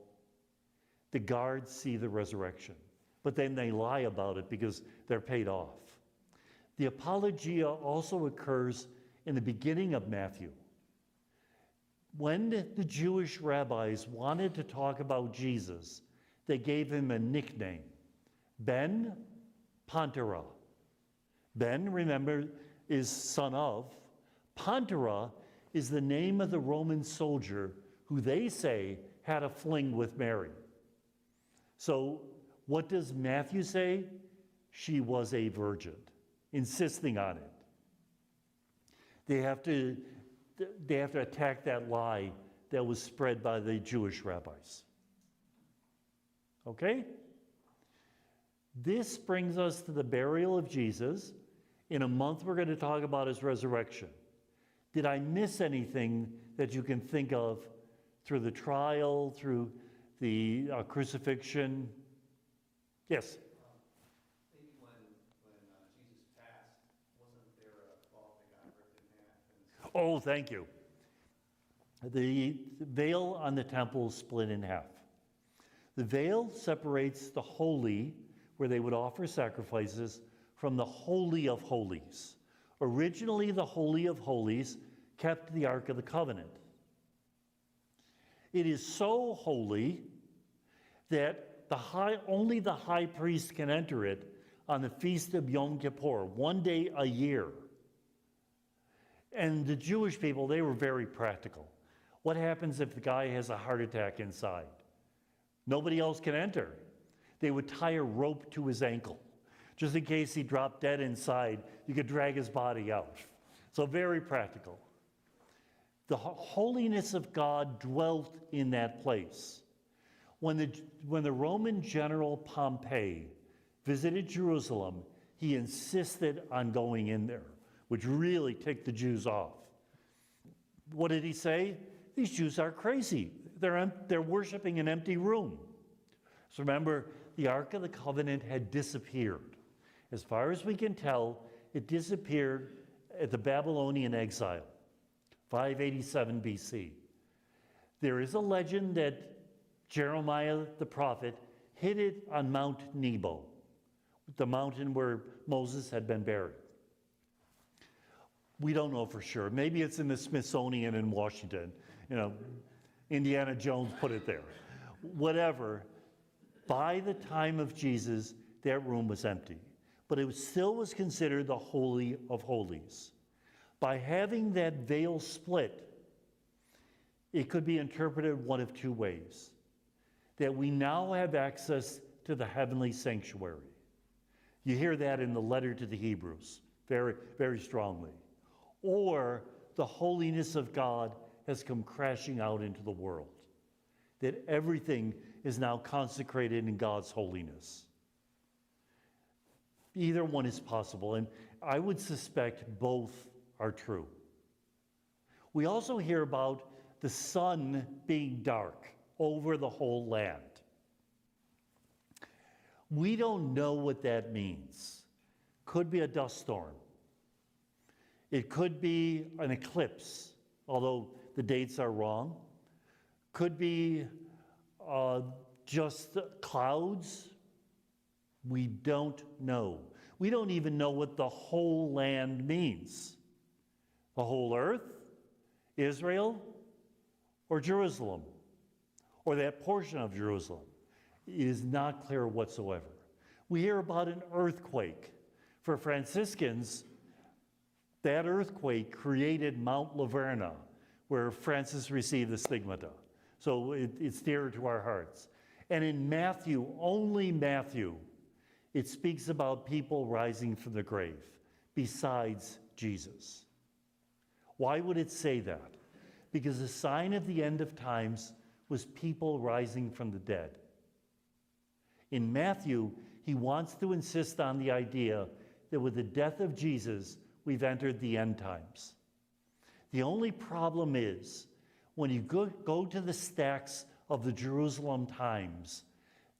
the guards see the resurrection, but then they lie about it because they're paid off. The apologia also occurs in the beginning of Matthew. When the Jewish rabbis wanted to talk about Jesus, they gave him a nickname, Ben Pantera. Ben, remember, is son of. Pantera is the name of the Roman soldier who they say had a fling with Mary. So what does Matthew say? She was a virgin, insisting on it. They have to attack that lie that was spread by the Jewish rabbis. Okay? This brings us to the burial of Jesus. In a month, we're going to talk about his resurrection. Did I miss anything that you can think of through the trial, through the crucifixion? Yes? Maybe when Jesus passed, wasn't there a cloth that got ripped in half? Oh, thank you. The veil on the temple is split in half. The veil separates the holy, where they would offer sacrifices, from the Holy of Holies. Originally, the Holy of Holies kept the Ark of the Covenant. It is so holy that only the high priest can enter it on the feast of Yom Kippur, one day a year. And the Jewish people, they were very practical. What happens if the guy has a heart attack inside? Nobody else can enter. They would tie a rope to his ankle. Just in case he dropped dead inside, you could drag his body out. So very practical. The holiness of God dwelt in that place. When the Roman general Pompey visited Jerusalem, he insisted on going in there, which really ticked the Jews off. What did he say? These Jews are crazy. They're worshiping an empty room. So remember, the Ark of the Covenant had disappeared. As far as we can tell, it disappeared at the Babylonian exile, 587 BC. There is a legend that Jeremiah the prophet hid it on Mount Nebo, the mountain where Moses had been buried. We don't know for sure. Maybe it's in the Smithsonian in Washington. Indiana Jones put it there. Whatever. By the time of Jesus, that room was empty. But it still was considered the Holy of Holies. By having that veil split, it could be interpreted one of two ways. That we now have access to the heavenly sanctuary. You hear that in the letter to the Hebrews, very, very strongly. Or the holiness of God has come crashing out into the world. That everything is now consecrated in God's holiness. Either one is possible, and I would suspect both are true. We also hear about the sun being dark over the whole land. We don't know what that means. Could be a dust storm. It could be an eclipse, although the dates are wrong. Could be just clouds. We don't know. We don't even know what the whole land means. The whole earth, Israel, or Jerusalem, or that portion of Jerusalem. It is not clear whatsoever. We hear about an earthquake. For Franciscans, that earthquake created Mount Laverna, where Francis received the stigmata. So it's dear to our hearts. And in Matthew, only Matthew, it speaks about people rising from the grave, besides Jesus. Why would it say that? Because the sign of the end of times was people rising from the dead. In Matthew, he wants to insist on the idea that with the death of Jesus, we've entered the end times. The only problem is, when you go to the stacks of the Jerusalem Times,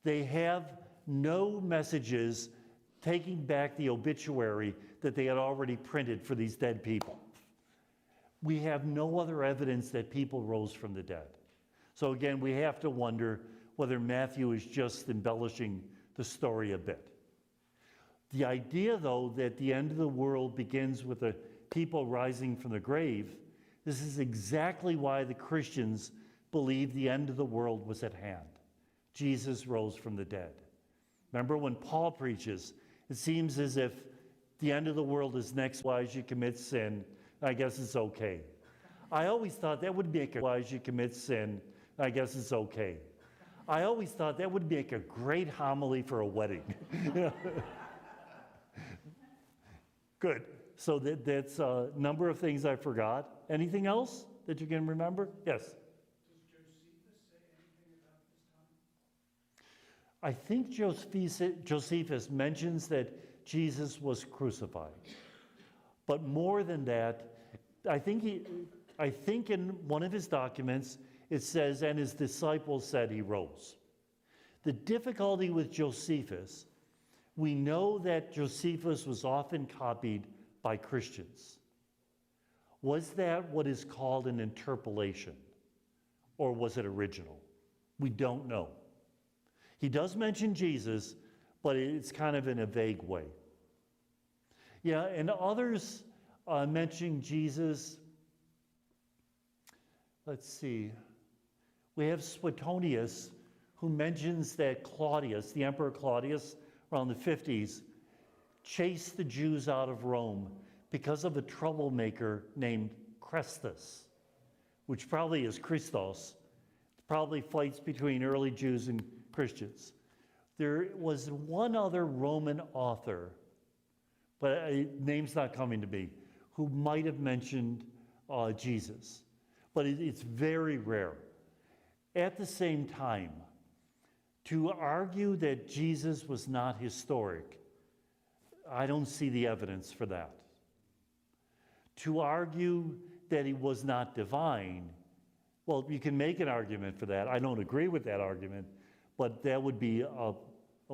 they have no messages taking back the obituary that they had already printed for these dead people. We have no other evidence that people rose from the dead. So again, we have to wonder whether Matthew is just embellishing the story a bit. The idea, though, that the end of the world begins with the people rising from the grave, this is exactly why the Christians believe the end of the world was at hand. Jesus rose from the dead. Remember when Paul preaches, it seems as if the end of the world is next. Wise you commit sin, I guess it's okay. I always thought that would make a wise you commit sin, I guess it's okay. I always thought that would make a great homily for a wedding. Good. So that's a number of things I forgot. Anything else that you can remember? Yes? Does Josephus say anything about this time? I think Josephus mentions that Jesus was crucified. But more than that, I think in one of his documents it says, and his disciples said he rose. The difficulty with Josephus, we know that Josephus was often copied by Christians. Was that what is called an interpolation? Or was it original? We don't know. He does mention Jesus, but it's kind of in a vague way. Yeah, and others mention Jesus. Let's see. We have Suetonius, who mentions that Claudius, the Emperor Claudius, around the 50s, chased the Jews out of Rome because of a troublemaker named Chrestus, which probably is Christos, probably fights between early Jews and Christians. There was one other Roman author, but name's not coming to me, who might have mentioned Jesus. But it's very rare. At the same time, To argue that Jesus was not historic, I don't see the evidence for that. To argue that he was not divine, well, you can make an argument for that. I don't agree with that argument, but that would be a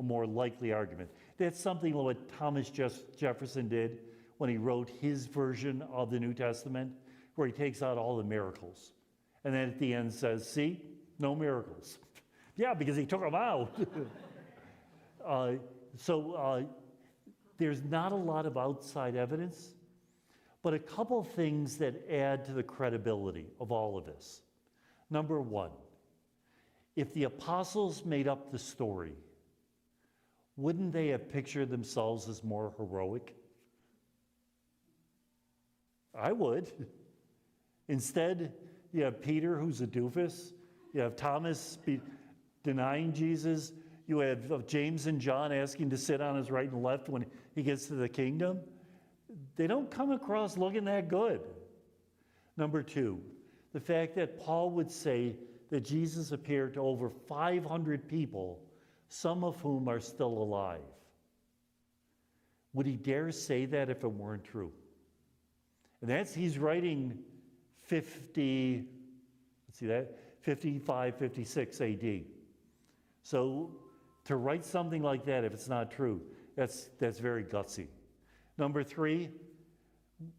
more likely argument. That's something what Thomas Jefferson did when he wrote his version of the New Testament, where he takes out all the miracles. And then at the end says, see, no miracles. Yeah, because he took them out. There's not a lot of outside evidence, but a couple things that add to the credibility of all of this. Number one, if the apostles made up the story, wouldn't they have pictured themselves as more heroic? I would. Instead, you have Peter, who's a doofus. You have Thomas denying Jesus. You have James and John asking to sit on his right and left when he gets to the kingdom. They don't come across looking that good. Number two, the fact that Paul would say that Jesus appeared to over 500 people, some of whom are still alive. Would he dare say that if it weren't true? And he's writing 55, 56 AD. So to write something like that, if it's not true, that's very gutsy. Number three,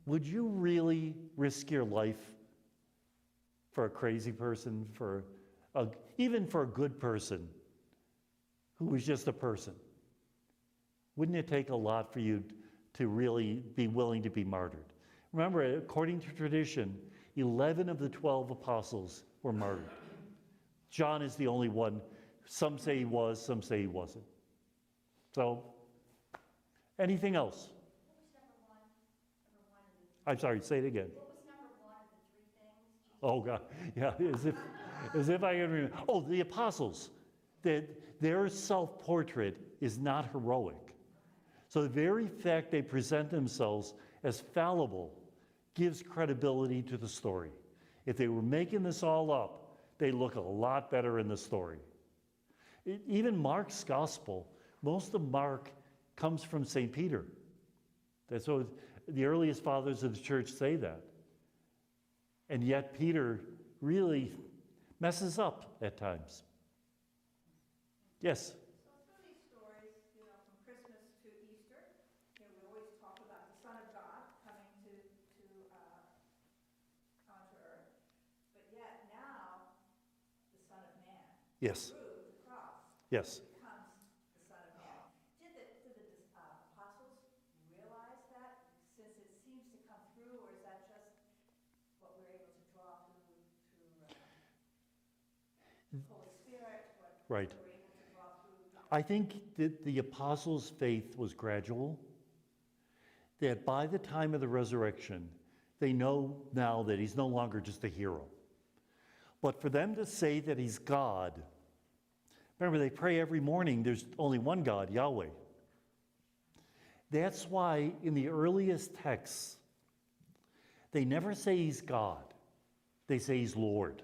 would you really risk your life for a crazy person, even for a good person who was just a person? Wouldn't it take a lot for you to really be willing to be martyred? Remember, according to tradition, 11 of the 12 apostles were martyred. John is the only one. Some say he was, some say he wasn't. So, anything else? What was number one of the I'm sorry, say it again. What was number one of the three things? Oh, God. Yeah, as if I can remember. Oh, the apostles. Their self-portrait is not heroic. So the very fact they present themselves as fallible gives credibility to the story. If they were making this all up, they look a lot better in the story. Even Mark's gospel, most of Mark comes from St. Peter. That's what the earliest fathers of the church say that. And yet Peter really messes up at times. Yes? So through these stories, from Christmas to Easter, we always talk about the Son of God coming onto earth, but yet now the Son of Man, Yes. through the cross, Yes. becomes the Son of Man. Did the apostles realize that, since it seems to come through, or is that just what we're able to draw through Holy Spirit? Right. We're able to draw through. I think that the apostles' faith was gradual, that by the time of the resurrection, they know now that he's no longer just a hero. But for them to say that he's God, remember they pray every morning, there's only one God, Yahweh. That's why in the earliest texts, they never say he's God. They say he's Lord.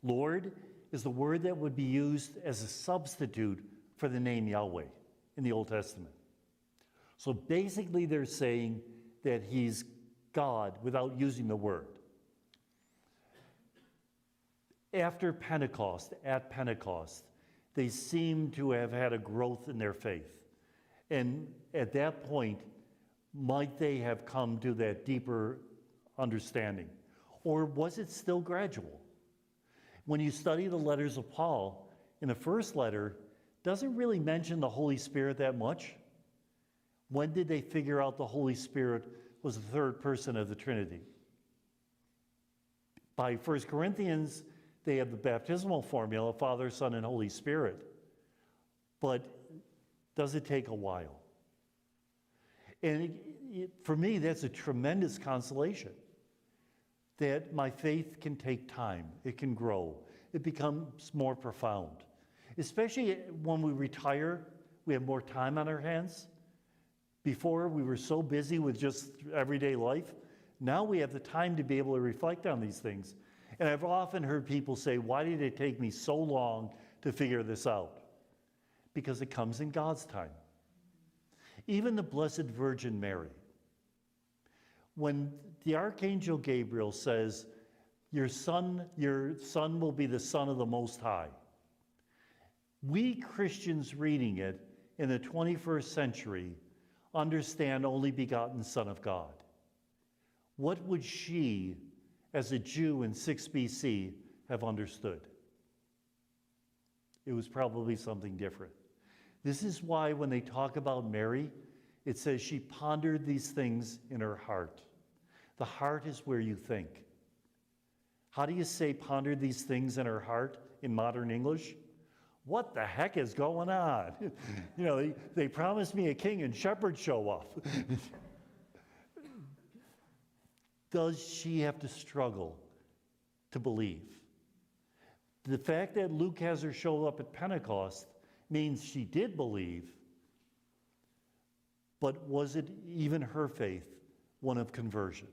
Lord is the word that would be used as a substitute for the name Yahweh in the Old Testament. So basically they're saying that he's God without using the word. After Pentecost, at Pentecost, they seem to have had a growth in their faith. And at that point, might they have come to that deeper understanding? Or was it still gradual? When you study the letters of Paul, in the first letter, doesn't really mention the Holy Spirit that much. When did they figure out the Holy Spirit was the third person of the Trinity? By 1 Corinthians, they have the baptismal formula, Father, Son, and Holy Spirit. But does it take a while? And for me, that's a tremendous consolation, that my faith can take time, it can grow, it becomes more profound. Especially when we retire, we have more time on our hands. Before, we were so busy with just everyday life. Now we have the time to be able to reflect on these things. And I've often heard people say, why did it take me so long to figure this out, because it comes in God's time. Even the Blessed Virgin Mary. When the Archangel Gabriel says, your son will be the Son of the Most High, we Christians reading it in the 21st century understand only begotten Son of God. What would she, as a Jew in 6 BC, have understood? It was probably something different. This is why when they talk about Mary, it says she pondered these things in her heart. The heart is where you think. How do you say pondered these things in her heart in modern English? What the heck is going on? You know, they promised me a king and shepherds show up. Does she have to struggle to believe? The fact that Luke has her show up at Pentecost means she did believe, but was it even her faith one of conversion?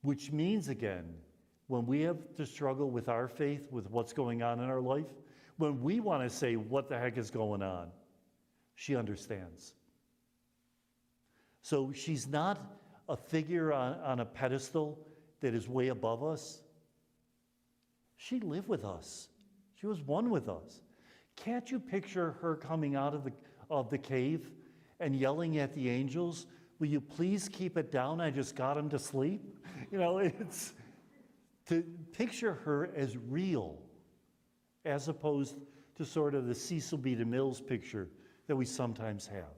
Which means, again, when we have to struggle with our faith, with what's going on in our life, when we want to say, what the heck is going on, she understands. So she's not a figure on a pedestal that is way above us. She lived with us. She was one with us. Can't you picture her coming out of the cave and yelling at the angels, will you please keep it down? I just got him to sleep. You know, it's to picture her as real, as opposed to sort of the Cecil B. DeMille's picture that we sometimes have.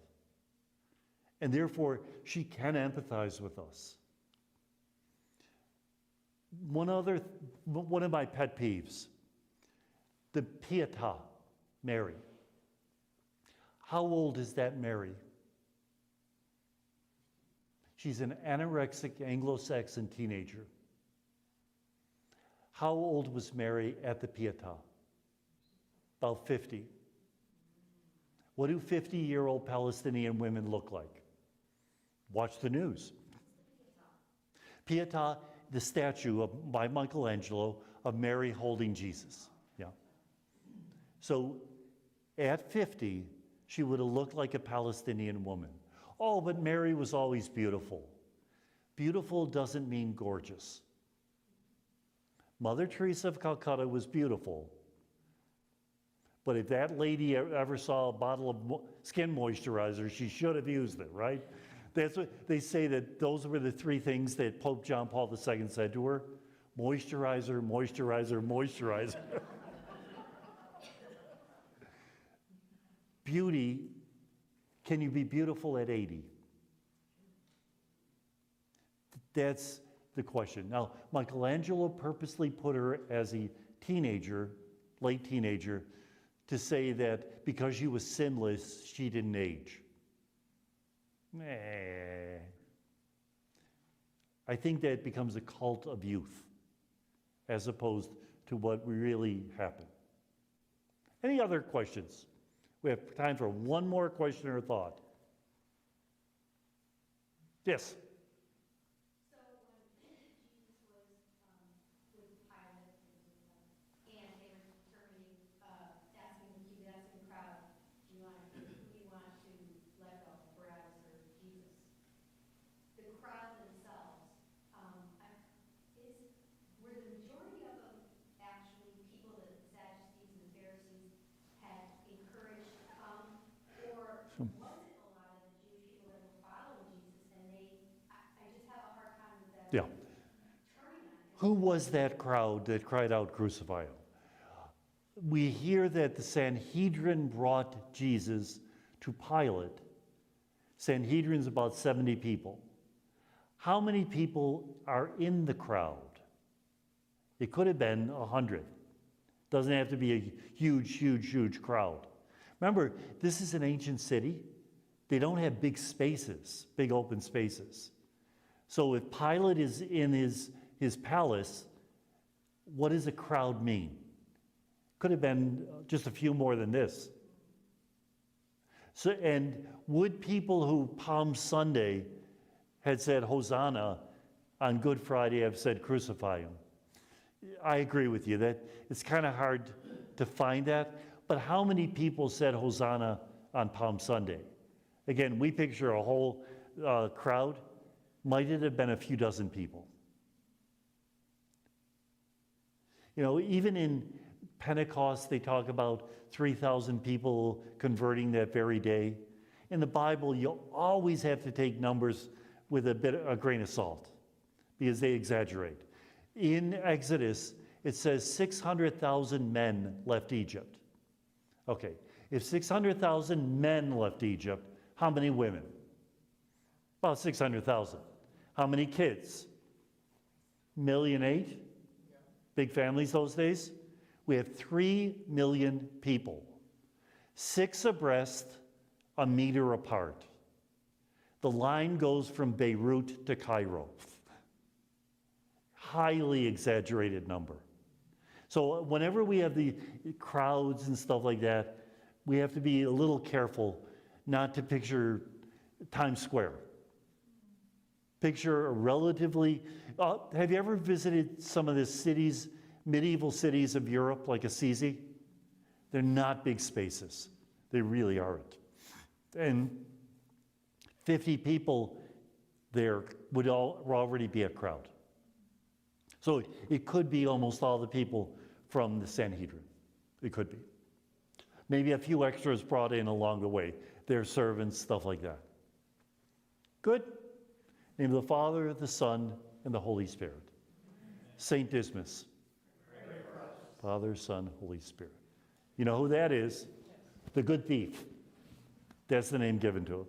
And therefore, she can empathize with us. One of my pet peeves, the Pietà, Mary. How old is that Mary? She's an anorexic Anglo-Saxon teenager. How old was Mary at the Pietà? About 50. What do 50-year-old Palestinian women look like? Watch the news. Pietà, the statue by Michelangelo of Mary holding Jesus. Yeah. So at 50, she would have looked like a Palestinian woman. Oh, but Mary was always beautiful. Beautiful doesn't mean gorgeous. Mother Teresa of Calcutta was beautiful. But if that lady ever saw a bottle of skin moisturizer, she should have used it, right? That's what they say, that those were the 3 things that Pope John Paul II said to her. Moisturizer, moisturizer, moisturizer. Beauty, can you be beautiful at 80? That's the question. Now, Michelangelo purposely put her as a teenager, late teenager, to say that because she was sinless, she didn't age. I think that becomes a cult of youth as opposed to what really happened. Any other questions? We have time for one more question or thought. Yes? So when Jesus was with Pilate and they were determining, he was asking the crowd, who do you want to let go, Barabbas or Jesus? The crowd themselves, were the majority of them actually people that the Sadducees and the Pharisees had encouraged to come, or was it a lot of the Jewish people that were following Jesus and I just have a hard time with that. Yeah. Who was that crowd that cried out, crucify him? We hear that the Sanhedrin brought Jesus to Pilate. Sanhedrin's about 70 people. How many people are in the crowd? It could have been 100. Doesn't have to be a huge, huge, huge crowd. Remember, this is an ancient city. They don't have big spaces, big open spaces. So if Pilate is in his palace, what does a crowd mean? Could have been just a few more than this. So, and would people who Palm Sunday had said Hosanna on Good Friday have said crucify him? I agree with you that it's kind of hard to find that. But how many people said Hosanna on Palm Sunday? Again, we picture a whole crowd. Might it have been a few dozen people? You know, even in Pentecost, they talk about 3,000 people converting that very day. In the Bible, you always have to take numbers with a grain of salt because they exaggerate. In Exodus, it says 600,000 men left Egypt. Okay, if 600,000 men left Egypt, how many women? About 600,000. How many kids? 1.8 million? Big families those days? We have 3 million people, 6 abreast, a meter apart. The line goes from Beirut to Cairo. Highly exaggerated number. So whenever we have the crowds and stuff like that, we have to be a little careful not to picture Times Square. Picture a relatively, have you ever visited some of the cities, medieval cities of Europe, like Assisi? They're not big spaces. They really aren't. And 50 people there would already be a crowd. So it could be almost all the people from the Sanhedrin. It could be. Maybe a few extras brought in along the way, their servants, stuff like that. Good? In the name of the Father, the Son, and the Holy Spirit. Saint Dismas. Father, Son, Holy Spirit. You know who that is? The good thief. That's the name given to him.